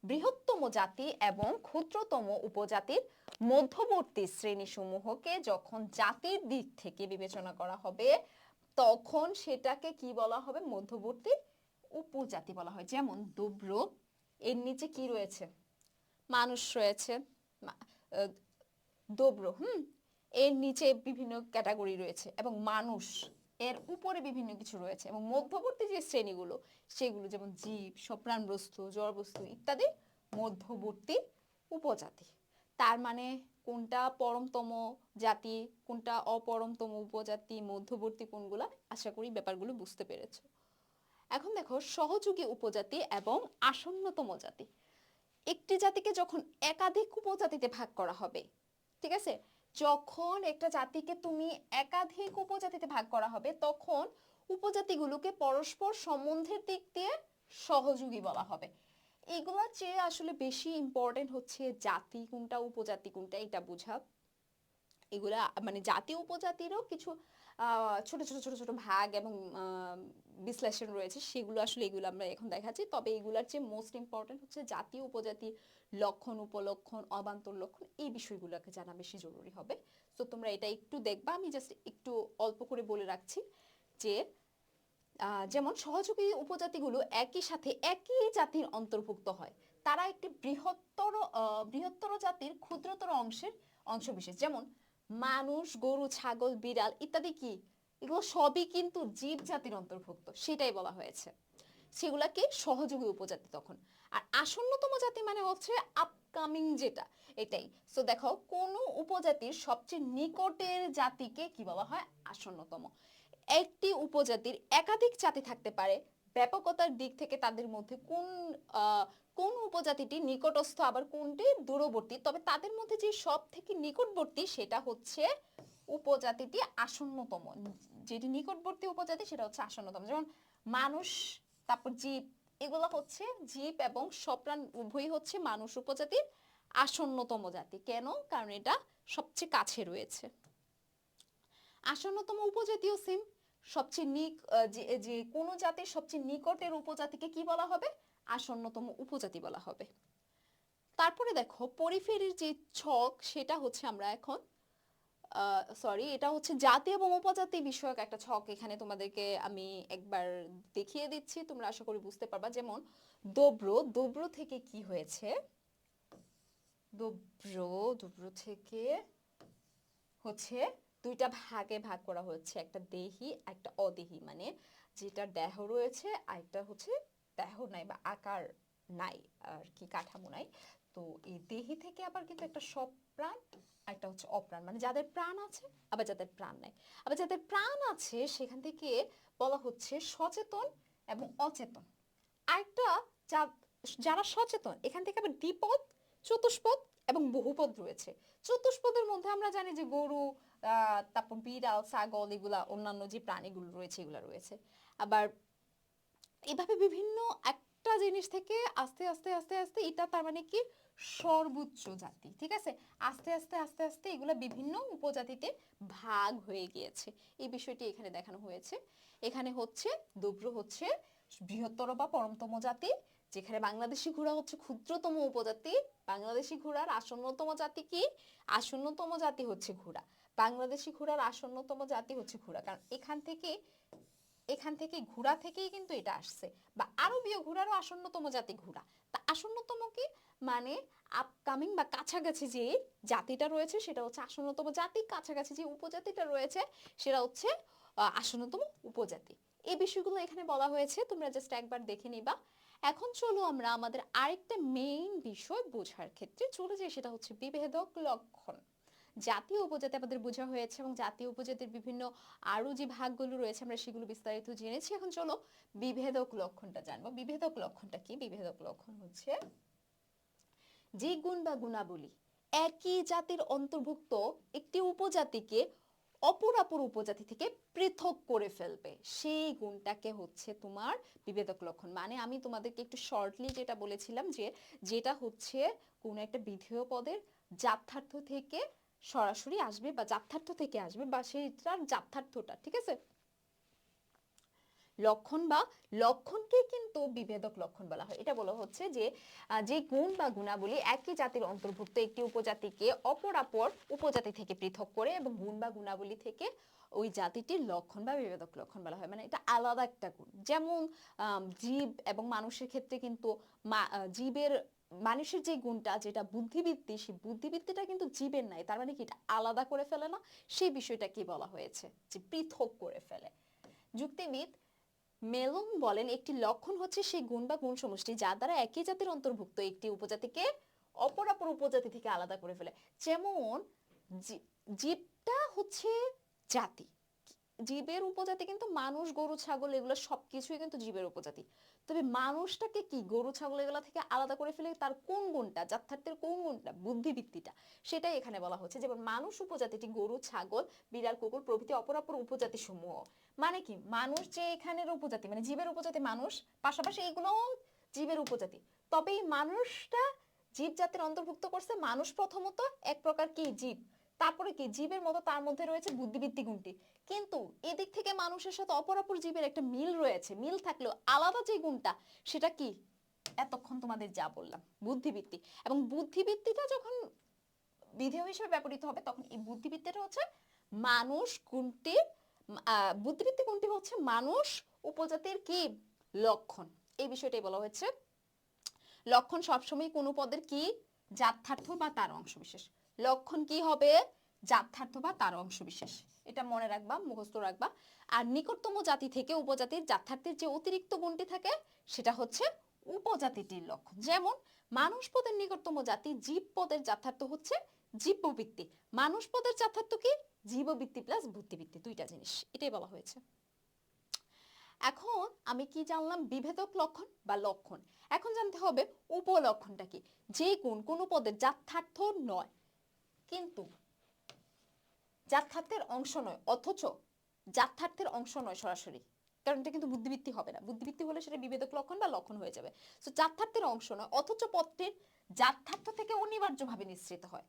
বৃহত্তম জাতি এবং ক্ষুদ্রতম উপজাতির মধ্যবর্তী শ্রেণীসমূহকে যখন জাতির দিক থেকে বিবেচনা করা হবে, তখন সেটাকে কি বলা হবে? মধ্যবর্তী উপজাতি বলা হয়। যেমন দ্রব্য, এর নিচে কি রয়েছে? মানুষ রয়েছে, দ্রব্য, এর নিচে বিভিন্ন ক্যাটাগরি রয়েছে, এবং মানুষ এর উপরে বিভিন্ন কিছু রয়েছে, এবং মধ্যবর্তী যে শ্রেণীগুলো সেগুলো যেমন জীব, সপ্রাণ বস্তু, জড় বস্তু ইত্যাদি মধ্যবর্তী উপজাতি। তার মানে কোনটা পরমতম জাতি, কোনটা অপরমতম উপজাতি, মধ্যবর্তী কোনগুলা, আশা করি ব্যাপারগুলো বুঝতে পেরেছো। এখন দেখো সহযোগী উপজাতি এবং আসন্নতম জাতি। একটি জাতিকে যখন একাধিক উপজাতিতে ভাগ করা হবে, ঠিক আছে, যখন একটা জাতিকে তুমি একাধিক উপজাতিতে ভাগ করা হবে, তখন উপজাতিগুলোকে পরস্পর সম্বন্ধের দিক দিয়ে সহযোগী বলা হবে। এগুলোর চেয়ে আসলে বেশি ইম্পর্টেন্ট হচ্ছে জাতি কোনটা, উপজাতি কোনটা, এটা বোঝা। এগুলা মানে জাতি উপজাতিরও কিছু ছোট ছোট ছোট ছোট ভাগ এবং বিশ্লেষণ রয়েছে, সেগুলো আসলে এগুলো আমরা এখন দেখাচ্ছি। তবে এগুলার চেয়ে মোস্ট ইম্পর্টেন্ট হচ্ছে জাতি উপজাতির লক্ষণ, উপলক্ষণ, অবান্তর লক্ষণ, এই বিষয়গুলোকে জানা বেশি জরুরি হবে। তো তোমরা এটা একটু দেখবা, আমি জাস্ট একটু অল্প করে বলে রাখছি যে যেমন সহযোগী উপজাতিগুলো একই সাথে একই জাতির অন্তর্ভুক্ত হয়, তারা একটি বৃহত্তর জাতির ক্ষুদ্রতর অংশবিশেষ। যেমন মানুষ, গরু, ছাগল, বিড়াল ইত্যাদি কি, এগুলো সবই কিন্তু জীব জাতির অন্তর্ভুক্ত, সেটাই বলা হয়েছে। সেগুলাকে সহযোগী উপজাতি তখন। আর আসন্নতম জাতি মানে হচ্ছে আপকামিং যেটা, এটাই। সো দেখো, কোন উপজাতির সবচেয়ে নিকটের জাতিকে কি বলা হয়? আসন্নতম। একটি উপজাতির একাধিক জাতি থাকতে পারে, ব্যাপকতার দিক থেকে তাদের মধ্যে কোন উপজাতিটি নিকটস্থ আবার কোনটি দূরবর্তী, তবে তাদের মধ্যে যে সব থেকে নিকটবর্তী সেটা হচ্ছে উপজাতিটি আসন্নতম। যেটি নিকটবর্তী উপজাতি সেটা হচ্ছে আসন্নতম। যেমন মানুষ, তারপর জীব, এগুলো হচ্ছে জীব এবং সপ্রাণ উভয়ই হচ্ছে মানুষ উপজাতির আসন্নতম জাতি। কেন? কারণ এটা সবচেয়ে কাছে রয়েছে। আসন্নতম উপজাতীয় সেম, সবচেয়ে যে কোনো জাতির সবচেয়ে নিকটের উপজাতিকে কি বলা হবে? আসন্নতম উপজাতি বলা হবে। তারপরে দেখো, পরিফেরির যে ছক সেটা হচ্ছে আমরা এখন সরি, এটা হচ্ছে জাতি এবং উপজাতি বিষয়ক একটা ছক। এখানে তোমাদেরকে আমি একবার দেখিয়ে দিচ্ছি, তোমরা আশা করি বুঝতে পারবা। যেমন দোব্র, দোব্র থেকে কি হয়েছে? দোব্র থেকে হচ্ছে দুইটা ভাগে ভাগ করা হচ্ছে, একটা দেহি একটা অদেহি, মানে যেটা দেহ রয়েছে আর একটা হচ্ছে দেহ নাই বা আকার নাই আর কি, কাঠামো নাই। তো এই দেহি থেকে আবার কিন্তু একটা সপ্রাণ, একটা হচ্ছে অপ্রাণ, মানে যাদের প্রাণ আছে আবার যাদের প্রাণ নাই। আবার যাদের প্রাণ আছে সেখান থেকে বলা হচ্ছে সচেতন এবং অচেতন। আরেকটা যারা সচেতন, এখান থেকে আবার দ্বিপদ, চতুষ্পদ এবং বহুপদ রয়েছে। চতুষ্পদের মধ্যে আমরা জানি যে গরু, তারপর বিড়াল, ছাগল, এগুলা অন্যান্য যে প্রাণীগুলো রয়েছে এগুলা রয়েছে। আবার এভাবে বিভিন্ন একটা জিনিস থেকে আস্তে আস্তে আস্তে আস্তে এটা তার মানে কি সর্বোচ্চ জাতি, ঠিক আছে। আস্তে আস্তে আস্তে আস্তে এগুলো বিভিন্ন উপজাতিতে ভাগ হয়ে গিয়েছে, এই বিষয়টি এখানে দেখানো হয়েছে। এখানে হচ্ছে দোব্র হচ্ছে বৃহত্তর বা পরমতম জাতি, যেখানে বাংলাদেশি ঘোড়া হচ্ছে ক্ষুদ্রতম উপজাতি। বাংলাদেশি ঘোড়ার আসন্নতম জাতি কি? আসন্নতম জাতি হচ্ছে ঘোড়া। বাংলাদেশি ঘোড়ার আসন্নতম জাতি হচ্ছে ঘোড়া, কারণ এখান থেকে ঘোড়া থেকেই কিন্তু এটা আসছে। বা আরবীয় ঘোড়ারও আসন্নতম জাতি ঘোড়া। তা আসন্নতম কি মানে আপকামিং বা কাছাকাছি যে জাতিটা রয়েছে সেটা হচ্ছে আসন্নতম জাতি, কাছাকাছি যে উপজাতিটা রয়েছে সেটা হচ্ছে আসন্নতম উপজাতি। এই বিষয়গুলো এখানে বলা হয়েছে, তোমরা জাস্ট একবার দেখে নিবা। এখন চলো আমরা আমাদের আরেকটা মেইন বিষয় বোঝার ক্ষেত্রে চলে যাই, সেটা হচ্ছে বিভেদক লক্ষণ। জাতীয় উপজাতি আমাদের বোঝা হয়েছে এবং জাতীয় উপজাতির বিভিন্ন আরো যে ভাগগুলো রয়েছে আমরা সেগুলো বিস্তারিত জেনেছি। এখন চলো বিভেদক লক্ষণটা জানবো। বিভেদক লক্ষণটা কি? বিভেদক লক্ষণ হচ্ছে যে গুণ বা গুণাবলী একই জাতির অন্তর্ভুক্ত একটি উপজাতিকে অপর উপজাতি থেকে পৃথক করে ফেলবে, সেই গুণটাকে হচ্ছে তোমার বিভেদক লক্ষণ। মানে আমি তোমাদেরকে একটু শর্টলি যেটা বলেছিলাম, যে যেটা হচ্ছে কোনো একটা বিধেয় পদের জাত্যার্থ থেকে সরাসরি আসবে বা জাত্যার্থ থেকে আসবে, বা সেইটার জাত্যার্থটা, ঠিক আছে। লক্ষণ বা লক্ষণকে কিন্তু বিভেদক লক্ষণ বলা হয়। এটা বলা হচ্ছে যে যে গুণ বা গুণাবলী একই জাতির অন্তর্ভুক্ত একটি উপজাতিকে অপর উপজাতি থেকে পৃথক করে এবং গুণ বা গুণাবলী থেকে ওই জাতিটির লক্ষণ বা বিভেদক লক্ষণ বলা হয়। মানে এটা আলাদা একটা গুণ। যেমন জীব এবং মানুষের ক্ষেত্রে কিন্তু জীবের, মানুষের যে গুণটা যেটা বুদ্ধিবৃত্তি, সেই বুদ্ধিবৃত্তিটা কিন্তু জীবের নাই, তার মানে কি এটা আলাদা করে ফেলে না, সেই বিষয়টা কি বলা হয়েছে, যে পৃথক করে ফেলে। যুক্তিবিদ মেলন বলেন একটি লক্ষণ হচ্ছে সেই গুণ বা গুণ সমষ্টি যা দ্বারা একই জাতির অন্তর্ভুক্ত একটি উপজাতিকে অপর উপজাতি থেকে আলাদা করে ফেলে। যেমন জীবটা হচ্ছে জাতি, জীবের উপজাতি কিন্তু মানুষ, গরু, ছাগল, এগুলো সবকিছুই কিন্তু জীবের উপজাতি। তবে মানুষটাকে কি গরু, ছাগল এগুলো থেকে আলাদা করে ফেলে তার কোন গুণটা, জাত্যার্থের কোন গুণটা, বুদ্ধিবৃত্তিটা, সেটাই এখানে বলা হচ্ছে। যেমন মানুষ উপজাতিটি গরু, ছাগল, বিড়াল, কুকুর প্রভৃতি অপর উপজাতি সমূহ। মানে কি মানুষ যে এখানের উপজাতি, মানে জীবের উপজাতি মানুষ, পাশাপাশি এগুলোও জীবের উপজাতি। তবে এই মানুষটা জীব জাতির অন্তর্ভুক্ত করছে। মানুষ প্রথমত এক প্রকার কি জীব, তারপরে কি জীবের মতো তার মধ্যে রয়েছে বুদ্ধিবৃত্তি গুণটি। কিন্তু এদিক থেকে মানুষের সাথে অপর জীবের একটা মিল রয়েছে, মিল থাকলেও আলাদা যে গুণটা সেটা কি, এতক্ষণ তোমাদের যা বললাম, বুদ্ধিবৃত্তি। এবং বুদ্ধিবৃত্তিটা যখন বিধেয় হিসেবে ব্যবহৃত হবে তখন এই বুদ্ধিবৃত্তিটা হচ্ছে মানুষ গুণটির, বুদ্ধিবৃত্তি গুণটি হচ্ছে মানুষ উপজাতির কি লক্ষণ, এই বিষয়টাই বলা হয়েছে। লক্ষণ সবসময় কোনো পদের কি জাত্যার্থ বা তার অংশবিশেষ। লক্ষণ কি হবে? জাত্যার্থ বা তার অংশবিশেষ। এটা মনে রাখবা, মুখস্থ রাখবা। আর নিকটতম জাতি থেকে উপজাতির জাত্যার্থের যে অতিরিক্ত গুণটি থাকে সেটা হচ্ছে উপজাতিটির লক্ষণ। যেমন মানুষ পদের নিকটতম জাতি জীব পদের জাত্যার্থ হচ্ছে জীববৃত্তি। মানুষ পদের জাত্যার্থ কি? জীববৃত্তি প্লাস বুদ্ধিবৃত্তি, দুইটা জিনিস, এটাই বলা হয়েছে। এখন আমি কি জানলাম? বিভেদক লক্ষণ বা লক্ষণ। এখন জানতে হবে উপলক্ষণটা কি। যে গুণ কোন পদের জাত্যার্থ নয় কিন্তু জাত্যার্থের অংশ নয়, অথচ জাত্যার্থের অংশ নয় সরাসরি, কারণ এটা কিন্তু বুদ্ধিবৃত্তি হবে না। বুদ্ধিবৃত্তি হলে সেটা বিভেদক লক্ষণ বা লক্ষণ হয়ে যাবে। সো জাত্যার্থের অংশ নয় অথচ পদটির জাত্যার্থ থেকে অনিবার্যভাবে নিঃসৃত হয়।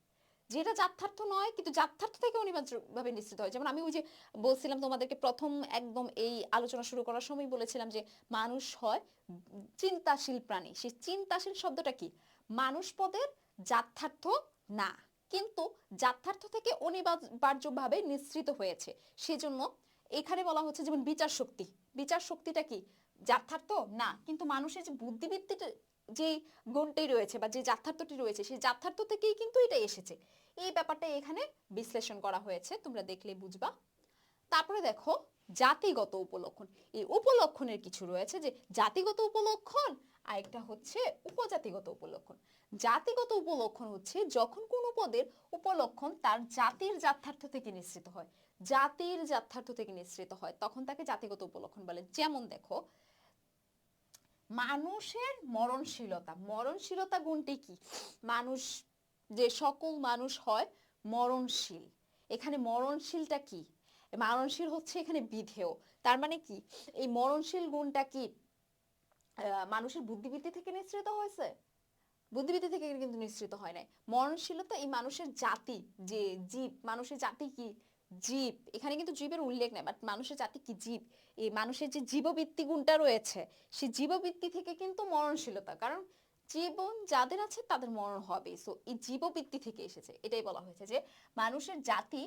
যেটা জাত্যার্থ নয় কিন্তু জাত্যার্থ থেকে অনিবার্যভাবে নিঃসৃত হয়। যেমন আমি ওই যে বলছিলাম তোমাদেরকে প্রথম একদম এই আলোচনা শুরু করার সময় বলেছিলাম যে মানুষ হয় চিন্তাশীল প্রাণী। সেই চিন্তাশীল শব্দটা কি? মানুষ পদের জাত্যার্থ না, কিন্তু জাত্যার্থ থেকে অনিবার্যভাবে নিঃসৃত হয়েছে। সেজন্য এখানে বলা হচ্ছে যেমন বিচার শক্তি। বিচার শক্তিটা কি? জাত্যার্থ না, কিন্তু মানুষের যে বুদ্ধিবৃত্তিটা, যে গুণটি রয়েছে বা যে জাত্যার্থটি রয়েছে, সেই জাত্যার্থ থেকেই কিন্তু এটা এসেছে। এই ব্যাপারটা এখানে বিশ্লেষণ করা হয়েছে, তোমরা দেখলে বুঝবা। তারপরে দেখো জাতিগত উপলক্ষণ। এই উপলক্ষণের কিছু রয়েছে, যে জাতিগত উপলক্ষণ আর একটা হচ্ছে উপজাতিগত উপলক্ষণ। জাতিগত উপলক্ষণ হচ্ছে যখন কোনো পদের উপলক্ষণ তার জাতির জাত্যার্থ থেকে নিঃসৃত হয়। জাতির জাত্যার্থ থেকে নিঃসৃত হয় তখন তাকে জাতিগত উপলক্ষণ বলে। যেমন দেখো মানুষের মরণশীলতা। মরণশীলতা গুণটি কি? মানুষ, যে সকল মানুষ হয় মরণশীল। এখানে মরণশীলটা কি? মরণশীল হচ্ছে এখানে বিধেয়। তার মানে কি এই মরণশীল গুণটা কি মানুষের বুদ্ধিবৃত্তি থেকে নিঃসৃত হয়েছে? বুদ্ধিবৃত্তি থেকে কিন্তু নিঃসৃত হয় নাই। মরণশীলতা এই মানুষের জাতি, যে জীব, মানুষের জাতি কি? জীব। এখানে কিন্তু জীবের উল্লেখ নেই, বাট মানুষের জাতি কি? জীব। এই মানুষের যে জীববৃত্তি গুণটা রয়েছে, সেই জীববৃত্তি থেকে কিন্তু মরণশীলতা, কারণ জীবন যাদের আছে তাদের মরণ হবে। সো এই জীববৃত্তি থেকে এসেছে। এটাই বলা হয়েছে যে মানুষের জাতি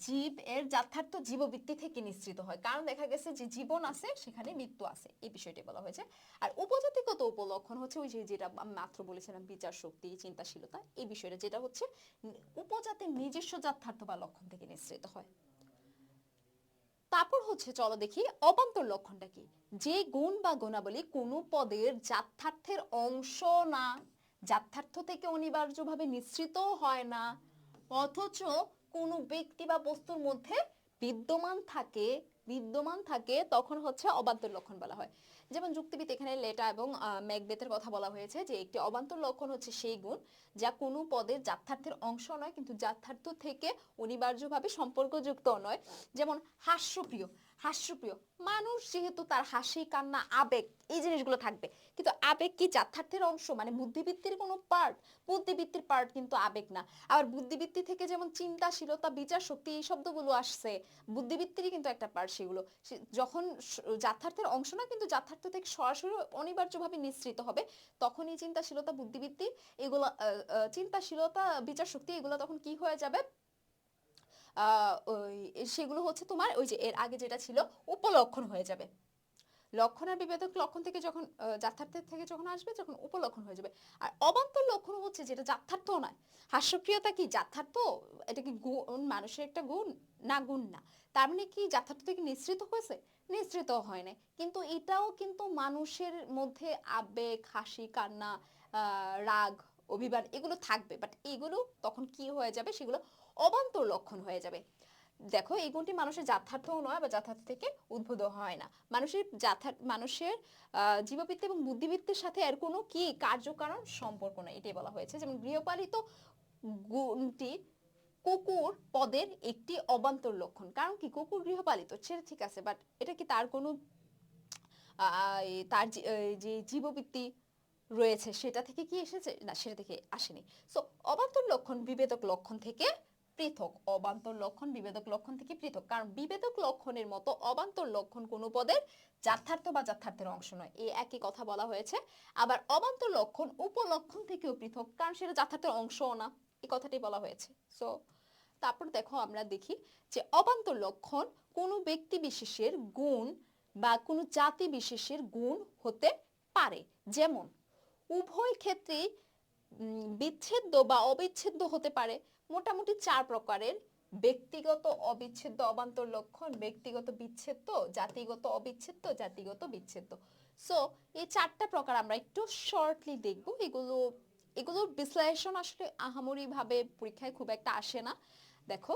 জীব এর জাত্যার্থ জীববৃত্তি থেকে নিঃসৃত হয়, কারণ দেখা গেছে যে জীবন আছে সেখানে মৃত্যু আছে, এই বিষয়টি বলা হয়েছে। আর উপজাতিগত উপলক্ষণ হচ্ছে ওই যে যেটা আমি মাত্র বলেছিলাম, বিচার শক্তি, চিন্তাশীলতা, এই বিষয়টা যেটা হচ্ছে উপজাতির নিজস্ব জাত্যার্থ বা লক্ষণ থেকে নিঃসৃত হয়। তারপর হচ্ছে চলো দেখি অবান্তর লক্ষণটা কি। যে গুণ বা গুণাবলী কোনো পদের জাত্যার্থের অংশ না, জাত্যার্থ থেকে অনিবার্যভাবে নিঃসৃত হয় না, অথচ কোনো ব্যক্তি বা বস্তুর মধ্যে বিদ্যমান থাকে তখন হচ্ছে অবান্তর লক্ষণ বলা হয়। যেমন যুক্তিবিদ এখানে লেটা এবং ম্যাকবেথের কথা বলা হয়েছে যে একটি অবান্তর লক্ষণ হচ্ছে সেই গুণ যা কোনো পদের জাত্যার্থের অংশ নয় কিন্তু জাত্যার্থ থেকে অনিবার্যভাবে সম্পর্কযুক্ত নয়। যেমন হাস্যপ্রিয়। হাস্যপ্রিয় মানুষ যেহেতু তার হাসি, কান্না, আবেগ, এই জিনিসগুলো থাকবে, কিন্তু আবেগ কি জাত্যার্থের অংশ? মানে বুদ্ধিবৃত্তির কোনো পার্ট? বুদ্ধিবৃত্তির পার্ট কিন্তু আবেগ না। আবার বুদ্ধিবৃত্তি থেকে যেমন চিন্তাশীলতা, বিচার শক্তি, এই শব্দগুলো আসছে, বুদ্ধিবৃত্তিরই কিন্তু একটা পার্ট। সেগুলো যখন জাত্যার্থের অংশ না কিন্তু জাত্যার্থ থেকে সরাসরি অনিবার্যভাবে নিঃসৃত হবে, তখন এই চিন্তাশীলতা, বুদ্ধিবৃত্তি, এগুলো চিন্তাশীলতা, বিচার শক্তি, এগুলো তখন কি হয়ে যাবে? সেগুলো হচ্ছে তোমার ওই যে এর আগে যেটা ছিল উপলক্ষণ হয়ে যাবে। লক্ষণ আর বিভেদক লক্ষণ থেকে যখন জাত্যার্থের থেকে যখন আসবে তখন উপলক্ষণ হয়ে যাবে। আর অবান্তর লক্ষণ হচ্ছে যেটা জাত্যার্থ নয়। হাস্যপ্রিয়তা কি জাত্যার্থ? এটা কি গুণ, মানুষের একটা গুণ? না, গুণ না। তার মানে কি জাত্যার্থ থেকে নিঃসৃত হয়েছে? নিঃসৃত হয় না, কিন্তু এটাও কিন্তু মানুষের মধ্যে আবেগ, হাসি, কান্না, রাগ, অভিমান এগুলো থাকবে, বাট এগুলো তখন কি হয়ে যাবে? সেগুলো অবান্তর লক্ষণ হয়ে যাবে। দেখো এই গুণটি মানুষের যথার্থও নয় বা যথার্থ থেকে উদ্ভূত হয় না। মানুষের জীববৃত্তি এবং বুদ্ধিবৃত্তির সাথে এর কোনো কি কার্যকারণ সম্পর্ক নেই, এটাই বলা হয়েছে। যেমন গৃহপালিত গুণটি কুকুর পদের একটি অবান্তর লক্ষণ। কারণ কি কুকুর গৃহপালিত, সেটা ঠিক আছে, বাট এটা কি তার কোনো তার যে জীববৃত্তি রয়েছে সেটা থেকে কি এসেছে? না, সেটা থেকে আসেনি। সো অবান্তর লক্ষণ বিভেদক লক্ষণ থেকে পৃথক। অবান্তর লক্ষণ বিভেদক লক্ষণ থেকে পৃথক, কারণ বিভেদক লক্ষণের মতো অবান্তর লক্ষণ কোনো পদের যথার্থ বা যথার্থের অংশ নয়, এই একই কথা বলা হয়েছে। আবার অবান্তর লক্ষণ উপলক্ষণ থেকেও পৃথক, কারণ সেটা যথার্থের অংশও না, এই কথাটি বলা হয়েছে। সো তারপর দেখো আমরা দেখি যে অবান্তর লক্ষণ কোনো ব্যক্তি বিশেষের গুণ বা কোনো জাতি বিশেষের গুণ হতে পারে। যেমন উভয় ক্ষেত্রেই বিচ্ছেদ্য বা অবিচ্ছেদ্য হতে পারে মোটামুটি 4 প্রকারের: ব্যক্তিগত অবিচ্ছেদ্য অবান্তর লক্ষণ, ব্যক্তিগত বিচ্ছেদ্য, জাতিগত অবিচ্ছেদ্য, জাতিগত বিচ্ছেদ্য। সো এই 4টা প্রকার আমরা একটু শর্টলি দেখব। এগুলোর বিশ্লেষণ আসলে আহামরি ভাবে পরীক্ষায় খুব একটা আসে না। দেখো,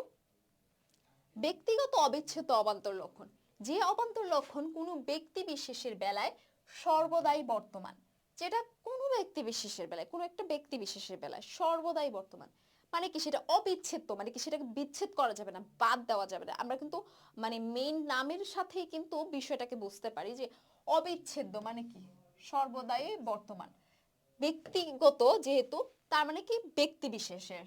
ব্যক্তিগত অবিচ্ছেদ্য অবান্তর লক্ষণ, যে অবান্তর লক্ষণ কোনো ব্যক্তি বিশেষের বেলায় সর্বদাই বর্তমান, যেটা কোনো ব্যক্তি বিশেষের বেলায়, কোনো একটা ব্যক্তি বিশেষের বেলায় সর্বদাই বর্তমান। মানে কি, সেটা অবিচ্ছেদ্য, মানে কি সেটাকে বিচ্ছেদ করা যাবে না, বাদ দেওয়া যাবে না। আমরা কিন্তু মানে মেইন নামের সাথেই কিন্তু বিষয়টাকে বুঝতে পারি যে অবিচ্ছেদ্য মানে কি, সর্বদাই বর্তমান। ব্যক্তিগত যেহেতু, তার মানে কি ব্যক্তি বিশেষের,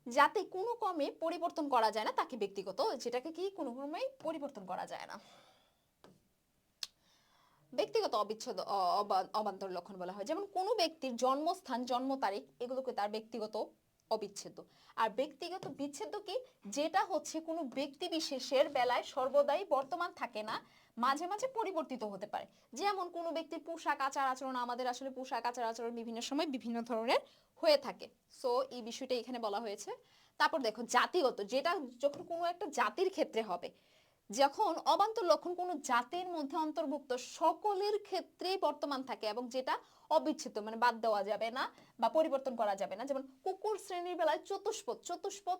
যাতে কোনো ক্রমে পরিবর্তন করা যায় না তাকে ব্যক্তিগত, যেটাকে কি কোনো ক্রমে পরিবর্তন করা যায় না। ব্যক্তিগত অবিচ্ছেদ্য অবান্তর লক্ষণ বলা হয়। যেমন কোনো ব্যক্তির জন্মস্থান, জন্ম তারিখ, এগুলোকে তার ব্যক্তিগত অবিচ্ছেদ্য। আর ব্যক্তিগত বিচ্ছেদ্য কি, যেটা হচ্ছে কোনো ব্যক্তি বিশেষের বেলায় সর্বদাই বর্তমান থাকে না, মাঝে মাঝে পরিবর্তিত হতে পারে। যেমন কোনো ব্যক্তির পোশাক আচার আচরণ, আমাদের আসলে পোশাক আচার আচরণ বিভিন্ন সময় বিভিন্ন ধরনের হয়ে থাকে। সো এই বিষয়টা এখানে বলা হয়েছে। তারপর দেখো জাতিগত, যেটা যখন কোনো একটা জাতির ক্ষেত্রে হবে, যখন অবান্তর লক্ষণ কোনো জাতির মধ্যে অন্তর্ভুক্ত সকলের ক্ষেত্রে বর্তমান থাকে এবং যেটা অবিচ্ছেদ্য, মানে বাদ দেওয়া যাবে না বা পরিবর্তন করা যাবে না। যেমন কুকুর শ্রেণীর বেলায় চতুষ্পদ, চতুষ্পদ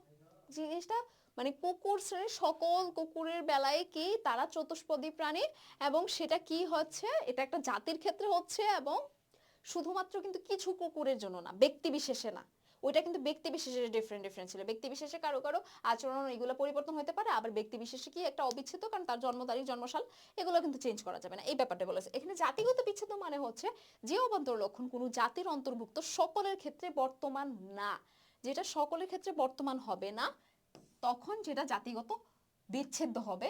জিনিসটা মানে কুকুর শ্রেণীর সকল কুকুরের বেলায় কি তারা চতুষ্পদী প্রাণী, এবং সেটা কি হচ্ছে, এটা একটা জাতির ক্ষেত্রে হচ্ছে, এবং শুধুমাত্র কিন্তু কিছু কুকুরের জন্য না, ব্যক্তি বিশেষে না। ওইটা কিন্তু ব্যক্তি বিশেষে ডিফারেন্ট ডিফারেন্ট ছিল। ব্যক্তি বিশেষে কারো কারো আচরণ এগুলো পরিবর্তন হতে পারে, আবার ব্যক্তি বিশেষে কি একটা অবিচ্ছেদ্য, কারণ তার জন্ম তারিখ, জন্মসাল এগুলো কিন্তু চেঞ্জ করা যাবে না। এই ব্যাপারটা বলেছে এখানে। জাতিগত বিচ্ছেদ্য মানে হচ্ছে যে অবান্তর লক্ষণ কোনো জাতির অন্তর্ভুক্ত সকলের ক্ষেত্রে বর্তমান না, যেটা সকলের ক্ষেত্রে বর্তমান হবে না, তখন যেটা জাতিগত বিচ্ছেদ্য হবে।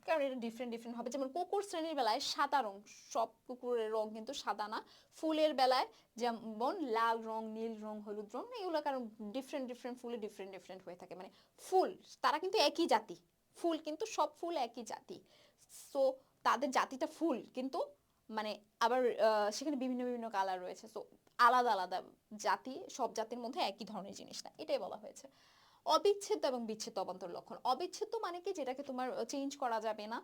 কারণ এটা ডিফারেন্ট ডিফারেন্ট হবে। যেমন কুকুর শ্রেণীর বেলায় সাদা রং, সব কুকুরের রং কিন্তু সাদা না। ফুলের বেলায় যেমন লাল রং, নীল রং, হলুদ রং, এগুলো কারণ ডিফারেন্ট ডিফারেন্ট ফুলে ডিফারেন্ট ডিফারেন্ট হয়ে থাকে। মানে ফুল তারা কিন্তু একই জাতি, ফুল কিন্তু সব ফুল একই জাতি। সো তাদের জাতিটা ফুল, কিন্তু মানে আবার সেখানে বিভিন্ন বিভিন্ন কালার রয়েছে। সো আলাদা আলাদা জাতি, সব জাতির মধ্যে একই ধরনের জিনিস না, এটাই বলা হয়েছে। অবিচ্ছেদ্য এবং বিচ্ছেদ্য অবান্তর লক্ষণ। অবিচ্ছেদ্য মানে কি, যেটাকে তোমার চেঞ্জ করা যাবে না,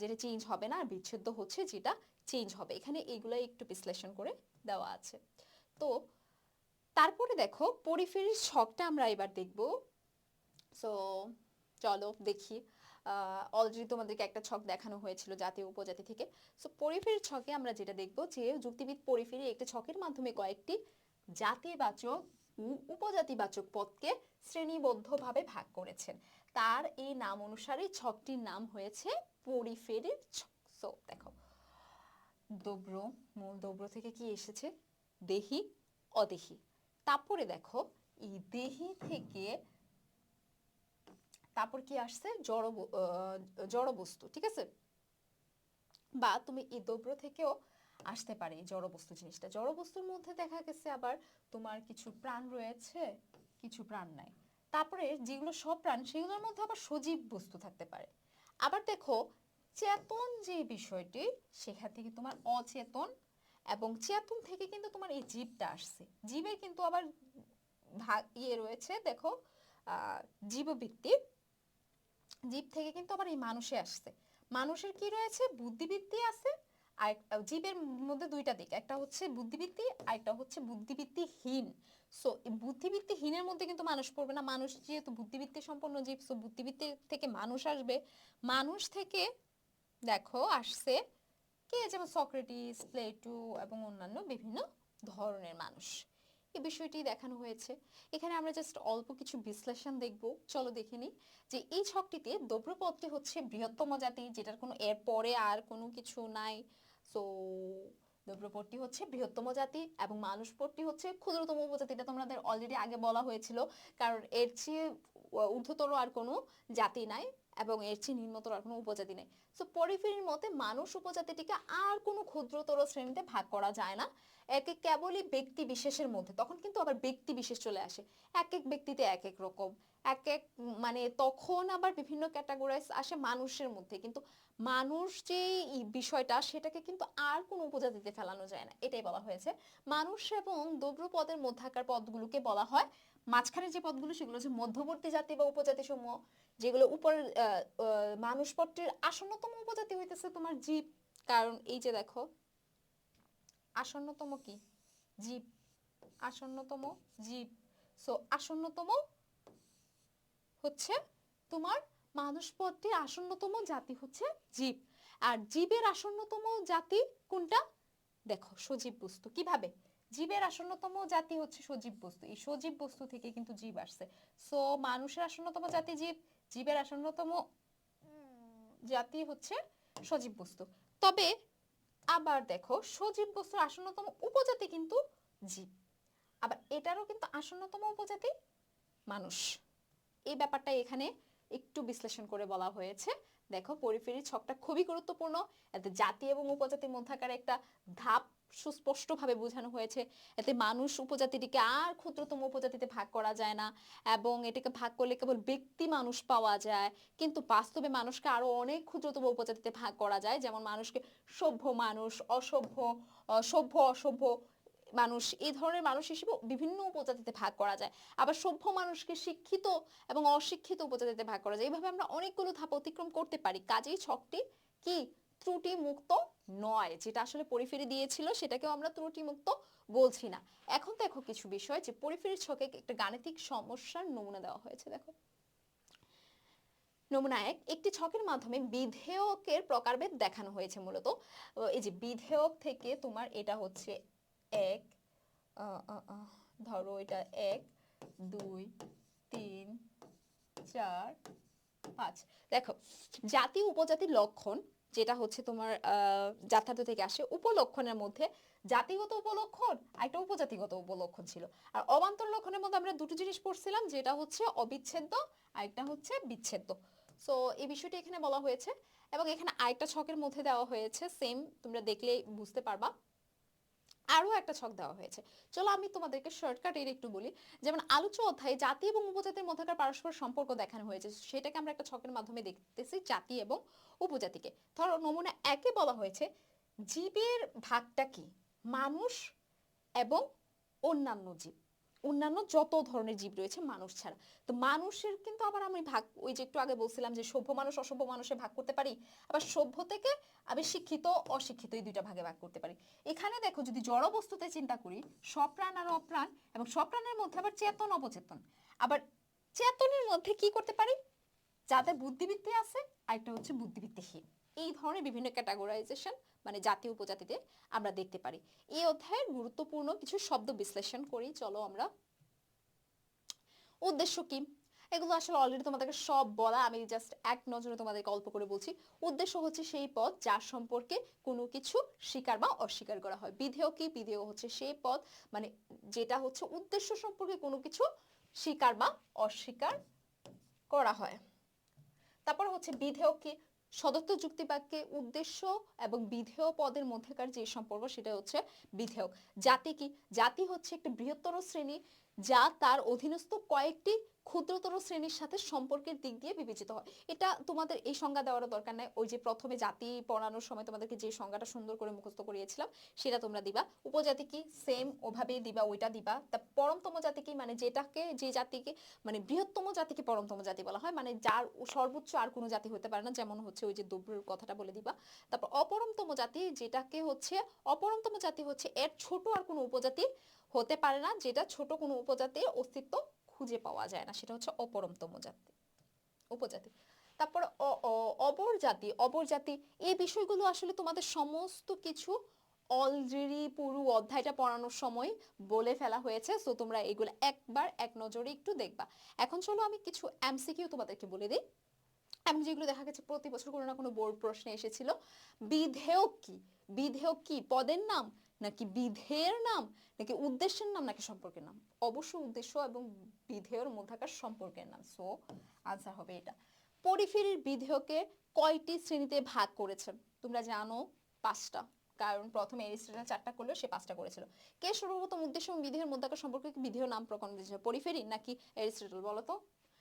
যেটা চেঞ্জ হবে না। আর বিচ্ছেদ্য হচ্ছে যেটা চেঞ্জ হবে। এখানে এইগুলো একটু বিশ্লেষণ করে দেওয়া আছে। তো তারপরে দেখো পরিফেরির ছকটা আমরা এবার দেখব। সো চলো দেখি। অলরেডি তোমাদেরকে একটা ছক দেখানো হয়েছিল জাতীয় উপজাতি থেকে। সো পরিফেরির ছকে আমরা যেটা দেখব যে যুক্তিবিদ পরিফেরি একটি ছকের মাধ্যমে কয়েকটি জাতিবাচক উপজাতিবাচক পদকে শ্রেণীবদ্ধভাবে ভাগ করেছেন। তার এই নাম অনুসারে ছকটির নাম হয়েছে পরিফেরির ছক। সো দেখো, দ্রব্য, মূল দ্রব্য থেকে কি এসেছে, দেহি, অদেহি। তারপরে দেখো এই দেহি থেকে তারপর কি আসছে, জড় বস্তু, ঠিক আছে। বা তুমি এই দ্রব্য থেকেও আসতে পারে এই জড় বস্তু জিনিসটা। জড় বস্তুর মধ্যে দেখা গেছে আবার তোমার কিছু প্রাণ রয়েছে, কিছু প্রাণ নাই। তারপরে যেগুলো সব প্রাণ, সেগুলোর মধ্যে আবার সজীব বস্তু থাকতে পারে। আবার দেখো চেতন যে বিষয়টি, সেখান থেকে তোমার অচেতন, এবং চেতন থেকে কিন্তু তোমার এই জীবটা আসছে। জীবের কিন্তু আবার ভাগ রয়েছে, দেখো জীববৃত্তি, জীব থেকে কিন্তু আবার এই মানুষে আসছে। মানুষের কি রয়েছে, বুদ্ধিবৃত্তি আছে। আর জীবের মধ্যে দুইটা দিক, একটা হচ্ছে বুদ্ধিবৃত্তি আর একটা হচ্ছে বুদ্ধিবৃত্তিহীন। সো এই বুদ্ধিবৃত্তিহীনের মধ্যে কিন্তু মানুষ পড়বে না। মানুষ যেহেতু বুদ্ধিবৃত্তি সম্পন্ন জীব, সো বুদ্ধিবৃত্তি থেকে মানুষ আসবে। মানুষ থেকে দেখো আসছে কে, যেমন সক্রেটিস, প্লেটো এবং অন্যান্য বিভিন্ন ধরনের মানুষ। এই বিষয়টি দেখানো হয়েছে এখানে। আমরা জাস্ট অল্প কিছু বিশ্লেষণ দেখব। চলো দেখে নিই যে এই ছকটিতে দ্রব্যপদটি হচ্ছে বৃহত্তম জাতি, যেটার কোনো এর পরে আর কোনো কিছু নাই। সো দ্রব্যপদটি হচ্ছে বৃহত্তম জাতি এবং মানুষ পদটি হচ্ছে ক্ষুদ্রতম উপজাতি। এটা তোমাদের অলরেডি আগে বলা হয়েছিল, কারণ এর চেয়ে ঊর্ধ্বতর আর কোনো জাতি নাই এবং এর চেয়ে নিম্নতর আর কোনো উপজাতি নেই। সো পরিফেরির মতে মানুষ উপজাতিটিকে আর কোনো ক্ষুদ্রতর শ্রেণীতে ভাগ করা যায় না, এক এক কেবলই ব্যক্তি বিশেষের মধ্যে, তখন কিন্তু আবার ব্যক্তি বিশেষ চলে আসে, এক এক ব্যক্তিতে এক এক রকম, এক এক মানে তখন আবার বিভিন্ন ক্যাটাগরাইজ আসে মানুষের মধ্যে। কিন্তু মানুষ যে বিষয়টা সেটাকে কিন্তু আর কোনো উপজাতিতে ফেলানো যায় না, এটাই বলা হয়েছে। মানুষ এবং দ্রব্য পদের মধ্যাকার পদগুলোকে বলা হয়, মাঝখানে যে পদগুলো সেগুলো হচ্ছে মধ্যবর্তী জাতি বা উপজাতি সমূহ, যেগুলো উপর মানুষ পদটির আসন্নতম উপজাতি হইতেছে তোমার জীব। কারণ এই যে দেখো, আসন্নতম কি জীব, আসন্নতম জীব। সো আসন্নতম হচ্ছে তোমার মানুষ পদটির আসন্নতম জাতি হচ্ছে জীব। আর জীবের আসন্নতম জাতি কোনটা? দেখো সজীব বস্তু। কিভাবে? জীবের আসন্নতম জাতি হচ্ছে সজীব বস্তু, এই সজীব বস্তু থেকে কিন্তু জীব আসছে। সো মানুষের আসন্নতম জাতি জীব, জীবের আসন্নতম জাতি হচ্ছে সজীব বস্তু। তবে আবার দেখো, সজীব বস্তুর আসন্নতম উপজাতি কিন্তু জীব, আবার এটারও কিন্তু আসন্নতম উপজাতি মানুষ। এই ব্যাপারটা এখানে একটু বিশ্লেষণ করে বলা হয়েছে। দেখো পরিফেরি ছকটা খুবই গুরুত্বপূর্ণ, এতে জাতি এবং উপজাতির মধ্যকার একটা ধাপ সুস্পষ্টভাবে বোঝানো হয়েছে। এতে মানুষ উপজাতিটিকে আর ক্ষুদ্রতম উপজাতিতে ভাগ করা যায় না, এবং এটাকে ভাগ করলে কেবল ব্যক্তি মানুষ পাওয়া যায়, কিন্তু বাস্তবে মানুষকে আরো অনেক ক্ষুদ্রতম উপজাতিতে ভাগ করা যায়। যেমন মানুষকে সভ্য মানুষ, অসভ্য, সভ্য অসভ্য মানুষ, এই ধরনের মানুষ হিসেবে বিভিন্ন উপজাতিতে ভাগ করা যায়। আবার সভ্য মানুষকে শিক্ষিত এবং অশিক্ষিত উপজাতিতে ভাগ করা যায়। এইভাবে আমরা অনেকগুলো ধাপ অতিক্রম করতে পারি। কাজেই ছকটি কি ত্রুটি মুক্ত নয়, যেটা আসলে পরিফেরি দিয়েছিল সেটাকেও আমরা ত্রুটি মুক্ত বলছি না। এখন দেখো কিছু বিষয়, যে পরিফেরির ছকে একটা গাণিতিক সমস্যার নমুনা দেওয়া হয়েছে। দেখো নমুনা 1, একটি ছকের মাধ্যমে বিধেয়কের প্রকারভেদ দেখানো হয়েছে। মূলত এই যে বিধেয়ক থেকে তোমার এটা হচ্ছে এক, ধরো এটা 1 2 3 4 5। দেখো জাতি উপজাতির লক্ষণ, যেটা হচ্ছে তোমার জাত্যার্থ থেকে আসে, উপলক্ষণের মধ্যে জাতিগত উপলক্ষণ আর একটা উপজাতিগত উপলক্ষণ ছিল। আর অবান্তর লক্ষণের মধ্যে আমরা দুটো জিনিস পড়ছিলাম, যেটা হচ্ছে অবিচ্ছেদ্য আর একটা হচ্ছে বিচ্ছেদ্য। সো এই বিষয়টি এখানে বলা হয়েছে, এবং এখানে আরেকটা ছকের মধ্যে দেওয়া হয়েছে, সেম তোমরা দেখলেই বুঝতে পারবা। আরো একটা ছক দেওয়া হয়েছে, চলো আমি তোমাদেরকে শর্টকাট এর একটু বলি। যেমন আলোচ্য অধ্যায়ে জাতি এবং উপজাতির মধ্যকার পারস্পর সম্পর্ক দেখানো হয়েছে, সেটাকে আমরা একটা ছকের মাধ্যমে দেখতেছি, জাতি এবং উপজাতিকে। ধরো নমুনা 1-এ বলা হয়েছে জীবের ভাগটা কি, মানুষ এবং অন্যান্য জীব, অন্যান্য যত ধরনের জীব রয়েছে মানুষ ছাড়া। তো মানুষের কিন্তু আবার আমি ভাগ, ওই যে একটু আগে বলছিলাম যে সভ্য মানুষ অসভ্য মানুষে ভাগ করতে পারি, আবার সভ্য থেকে আমি শিক্ষিত অশিক্ষিত এই দুইটা ভাগে ভাগ করতে পারি। এখানে দেখো যদি জড় বস্তুতে চিন্তা করি, সপ্রাণ আর অপ্রাণ, এবং সপ্রাণের মধ্যে আবার চেতন অবচেতন, আবার চেতনের মধ্যে কি করতে পারি, যাদের বুদ্ধিবৃত্তি আছে আর একটা হচ্ছে বুদ্ধিবৃত্তিহীন। এই ধরনের বিভিন্ন ক্যাটাগরাইজেশন মানে জাতি উপজাতিতে আমরা দেখতে পারি। এই অধ্যায়ের গুরুত্বপূর্ণ কিছু শব্দ বিশ্লেষণ করি, চলো আমরা। উদ্দেশ্য কি, এগুলো আসলে অলরেডি তোমাদেরকে সব বলা, আমি জাস্ট এক নজরে তোমাদেরকে অল্প করে বলছি। উদ্দেশ্য হচ্ছে সেই পদ যার সম্পর্কে কোনো কিছু স্বীকার বা অস্বীকার করা হয়। বিধেয় কি, বিধেয় হচ্ছে সেই পদ মানে যেটা হচ্ছে উদ্দেশ্য সম্পর্কে কোনো কিছু স্বীকার বা অস্বীকার করা হয়। তারপর হচ্ছে বিধেয় কি, সদত্ত যুক্তি বাক্যে উদ্দেশ্য এবং বিধেয় পদের মধ্যেকার যে সম্পর্ক সেটা হচ্ছে বিধেয়ক। জাতি কি, জাতি হচ্ছে একটি বৃহত্তর শ্রেণী যা তার অধীনস্থ কয়েকটি ক্ষুদ্রতর শ্রেণীর সাথে সম্পর্কের দিক দিয়ে বিবেচিত হয়। এটা তোমাদের এই সংজ্ঞা দেওয়ার দরকার নাই, ওই যে প্রথমে জাতি পড়ানোর সময় তোমাদেরকে যে সংজ্ঞাটা সুন্দর করে মুখস্থ করিয়েছিলাম সেটা তোমরা দিবা। উপজাতি কি, সেম ওভাবেই দিবা, ওইটা দিবা। তা পরমতম জাতি কি, মানে যেটাকে যে জাতিকে মানে বৃহত্তম জাতিকে পরমতম জাতি বলা হয়, মানে যার সর্বোচ্চ আর কোনো জাতি হতে পারে না, যেমন হচ্ছে ওই যে দ্রব্যের কথাটা বলে দিবা। তারপর অপরমতম জাতি, যেটাকে হচ্ছে অপরমতম জাতি হচ্ছে এর ছোট আর কোনো উপজাতি হতে পারে না, যেটা ছোট কোনো উপজাতির অস্তিত্ব খুঁজে পাওয়া যায় না, সেটা হচ্ছে অপরমতম জাতি উপজাতি। তারপর অবর জাতি, অবর জাতি, এই বিষয়গুলো আসলে তোমাদের সমস্ত কিছু অলরেডি পুরো অধ্যায়টা পড়ানোর সময় বলে ফেলা হয়েছে। সো তোমরা এগুলো একবার এক নজরে একটু দেখবা। এখন চলো আমি কিছু এমসিকিউ তোমাদেরকে বলে দিই, এমন যেগুলো দেখা গেছে প্রতি বছর কোনো না কোনো বোর্ড প্রশ্নে এসেছিল। বিধেয়ক কি, বিধেয়ক কি পদের নাম নাকি বিধেয়ের নাম নাকি উদ্দেশ্যের নাম নাকি সম্পর্কের নাম? অবশ্যই উদ্দেশ্য এবং বিধেয়ের মধ্যকার সম্পর্কের নাম। সো আনসার হবে এটা। পরিফেরির বিধেয়কে কয়টি শ্রেণীতে ভাগ করেছেন? তোমরা জানো 5টা, কারণ প্রথমে এরিস্টটল 4টা করলেও সে 5টা করেছিল। কে সর্বপ্রথম উদ্দেশ্য এবং বিধেয়ের মধ্যকার সম্পর্কে বিধেয় নাম প্রকরণ দিয়েছিল, পরিফেরি নাকি এরিস্টটল? বলো তো।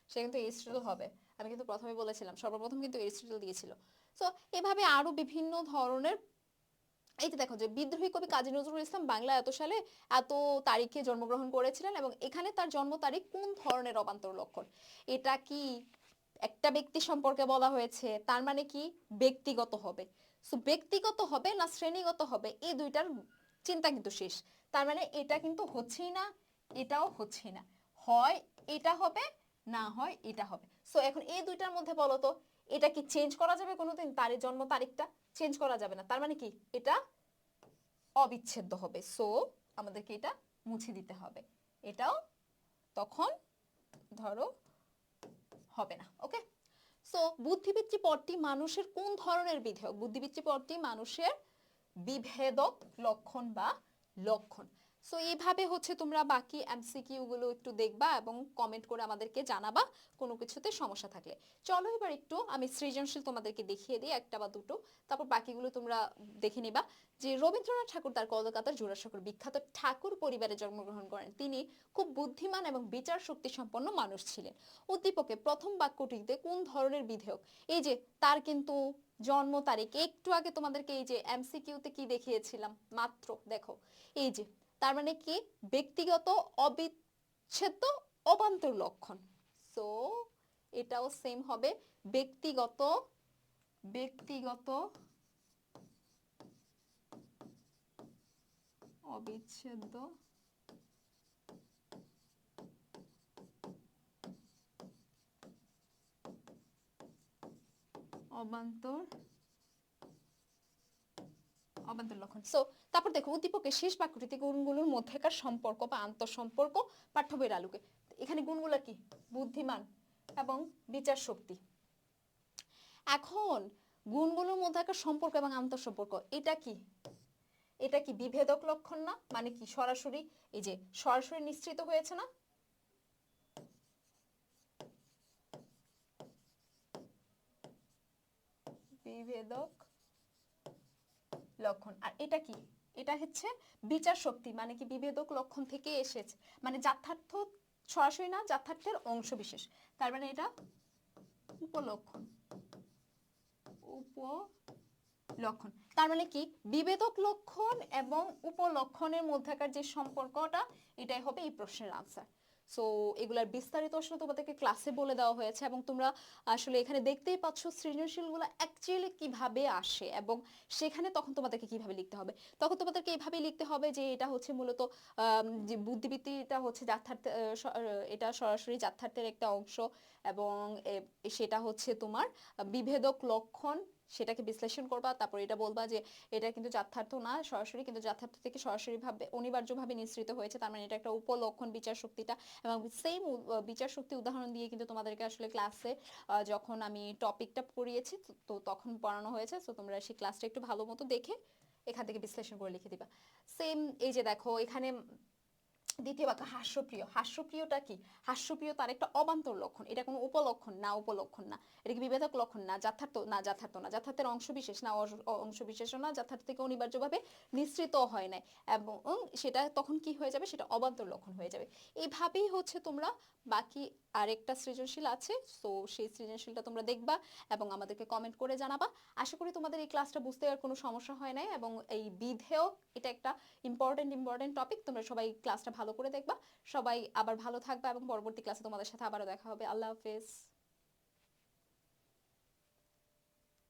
সে কিন্তু এরিস্টটল হবে। আমি কিন্তু প্রথমে বলেছিলাম সর্বপ্রথম কিন্তু এরিস্টটল দিয়েছিল। সো এভাবে আরো বিভিন্ন ধরনের, এই যে দেখো যে বিদ্রোহী কবি কাজী নজরুল ইসলাম বাংলা এত সালে এত তারিখে জন্মগ্রহণ করেছিলেন এবং এখানে তার জন্ম তারিখ কোন ধরনের অবান্তর লক্ষণ? এটা কি একটা ব্যক্তি সম্পর্কে বলা হয়েছে, তার মানে কি ব্যক্তিগত হবে। সো ব্যক্তিগত হবে না শ্রেণীগত হবে, এই দুইটার চিন্তা কিন্তু শেষ। তার মানে এটা কিন্তু হচ্ছেই না, এটাও হচ্ছেই না, হয় এটা হবে না হয় এটা হবে। সো এখন এই দুইটার মধ্যে বলো তো এটা কি চেঞ্জ করা যাবে কোনোদিন? তার জন্ম তারিখটা চেঞ্জ করা যাবে না, তার মানে কি এটা অবিচ্ছেদ্য হবে। সো আমাদেরকে এটা মুছে দিতে হবে, এটাও তখন ধরো হবে না। ওকে, সো বুদ্ধিবৃত্তি পদটি মানুষের কোন ধরনের বিধেয়ক? বুদ্ধিবৃত্তি পদটি মানুষের বিভেদক লক্ষণ বা লক্ষণ। সো এইভাবে হচ্ছে তোমরা বাকি এমসিকিউ গুলো একটু দেখবা এবং কমেন্ট করে আমাদেরকে জানাবা কোনো কিছুতে সমস্যা থাকলে। চলো এবার একটু আমি সৃজনশীল তোমাদেরকে দেখিয়ে দিই একটা বা দুটো, তারপর বাকিগুলো তোমরা দেখে নিবা। যে রবীন্দ্রনাথ ঠাকুর তার কলকাতার জোড়াসাঁকোর বিখ্যাত ঠাকুর পরিবারে জন্মগ্রহণ করেন। তিনি খুব বুদ্ধিমান এবং বিচার শক্তি সম্পন্ন মানুষ ছিলেন। উদ্দীপকে প্রথম বাক্যটিতে কোন ধরনের বিধেয়ক? এই যে তার কিন্তু জন্ম তারিখ একটু আগে তোমাদেরকে এই যে এমসিকিউতে কি দেখিয়েছিলাম মাত্র, দেখো এই যে তার মানে কি ব্যক্তিগত অবিচ্ছেদ্য অবান্তর লক্ষণ। সো এটাও সেম হবে, ব্যক্তিগত ব্যক্তিগত অবিচ্ছেদ্য অবান্তর অবান্তর লক্ষণ। সো তারপর দেখো উদ্দীপকের শেষ বাক্যটিতে গুণগুলোর মধ্যেকার সম্পর্ক বা আন্তঃসম্পর্ক পাঠ্য বইয়ের আলোকে। এখানে গুণগুলো কি? বুদ্ধিমান এবং বিচার শক্তি। এখন গুণগুলোর মধ্যেকার সম্পর্ক এবং আন্তঃসম্পর্ক, এটা কি? এটা কি বিভেদক লক্ষণ না? মানে কি সরাসরি, এই যে সরাসরি নিশ্চিত হয়েছে না, বিভেদক লক্ষণ। আর এটা কি? এটা হচ্ছে বিচার শক্তি, মানে কি বিভেদক লক্ষণ থেকে এসেছে, মানে যথার্থ সরাসরি না, যথার্থের অংশ বিশেষ, তার মানে এটা উপলক্ষণ। উপলক্ষণ তার মানে কি বিভেদক লক্ষণ এবং উপলক্ষণের মধ্যকার যে সম্পর্কটা, এটাই হবে এই প্রশ্নের আনসার। সো এগুলার বিস্তারিত আসলে তোমাদেরকে ক্লাসে বলে দেওয়া হয়েছে এবং তোমরা আসলে এখানে দেখতেই পাচ্ছ সৃজনশীলগুলো অ্যাকচুয়ালি কিভাবে আসে এবং সেখানে তখন তোমাদেরকে কিভাবে লিখতে হবে। তখন তোমাদেরকে এইভাবে লিখতে হবে যে এটা হচ্ছে মূলত যে বুদ্ধিবৃত্তিটা হচ্ছে যথার্থ, এটা সরাসরি যথার্থের একটা অংশ এবং সেটা হচ্ছে তোমার বিভেদক লক্ষণ, সেটাকে বিশ্লেষণ করবা, তারপর এটা বলবা যে এটা কিন্তু যথার্থ না সরাসরি, কিন্তু যথার্থ থেকে সরাসরি ভাবে অনিবার্যভাবে নিঃসৃত হয়েছে, তার মানে এটা একটা উপলক্ষণ বিচার শক্তিটা। এবং সেম বিচার শক্তি উদাহরণ দিয়ে কিন্তু তোমাদেরকে আসলে ক্লাসে যখন আমি টপিকটা পড়িয়েছি তো তখন পড়ানো হয়েছে। তো তোমরা সেই ক্লাসটা একটু ভালো মতো দেখে এখান থেকে বিশ্লেষণ করে লিখে দিবা। সেম এই যে দেখো এখানে দ্বিতীয় বাক্য হাস্যপ্রিয়। হাস্যপ্রিয়টা কি? হাস্যপ্রিয় তার একটা অবান্তর লক্ষণ, এটা কোনো উপলক্ষণ না, উপলক্ষণ না। এটা কি বিভেদক লক্ষণ? না। যথার্থ না, যথার্থ না। যথার্থের অংশ বিশেষ না, অংশ বিশেষও না। যথার্থ থেকে অনিবার্যভাবে নিঃসৃত হয় না এবং সেটা তখন কি হয়ে যাবে? সেটা অবান্তর লক্ষণ হয়ে যাবে। এইভাবেই হচ্ছে তোমরা বাকি আরেকটা সৃজনশীল আছে, সো সেই সৃজনশীলটা তোমরা দেখবা এবং আমাদেরকে কমেন্ট করে জানাবা। আশা করি তোমাদের এই ক্লাসটা বুঝতে আর কোনো সমস্যা হয় নাই এবং এই বিধেয় এটা একটা ইম্পর্টেন্ট টপিক। তোমরা সবাই ক্লাসটা ভালো করে দেখবা। সবাই আবার ভালো থাকবা এবং পরবর্তী ক্লাসে তোমাদের সাথে আবারও দেখা হবে। আল্লাহ হাফেজ।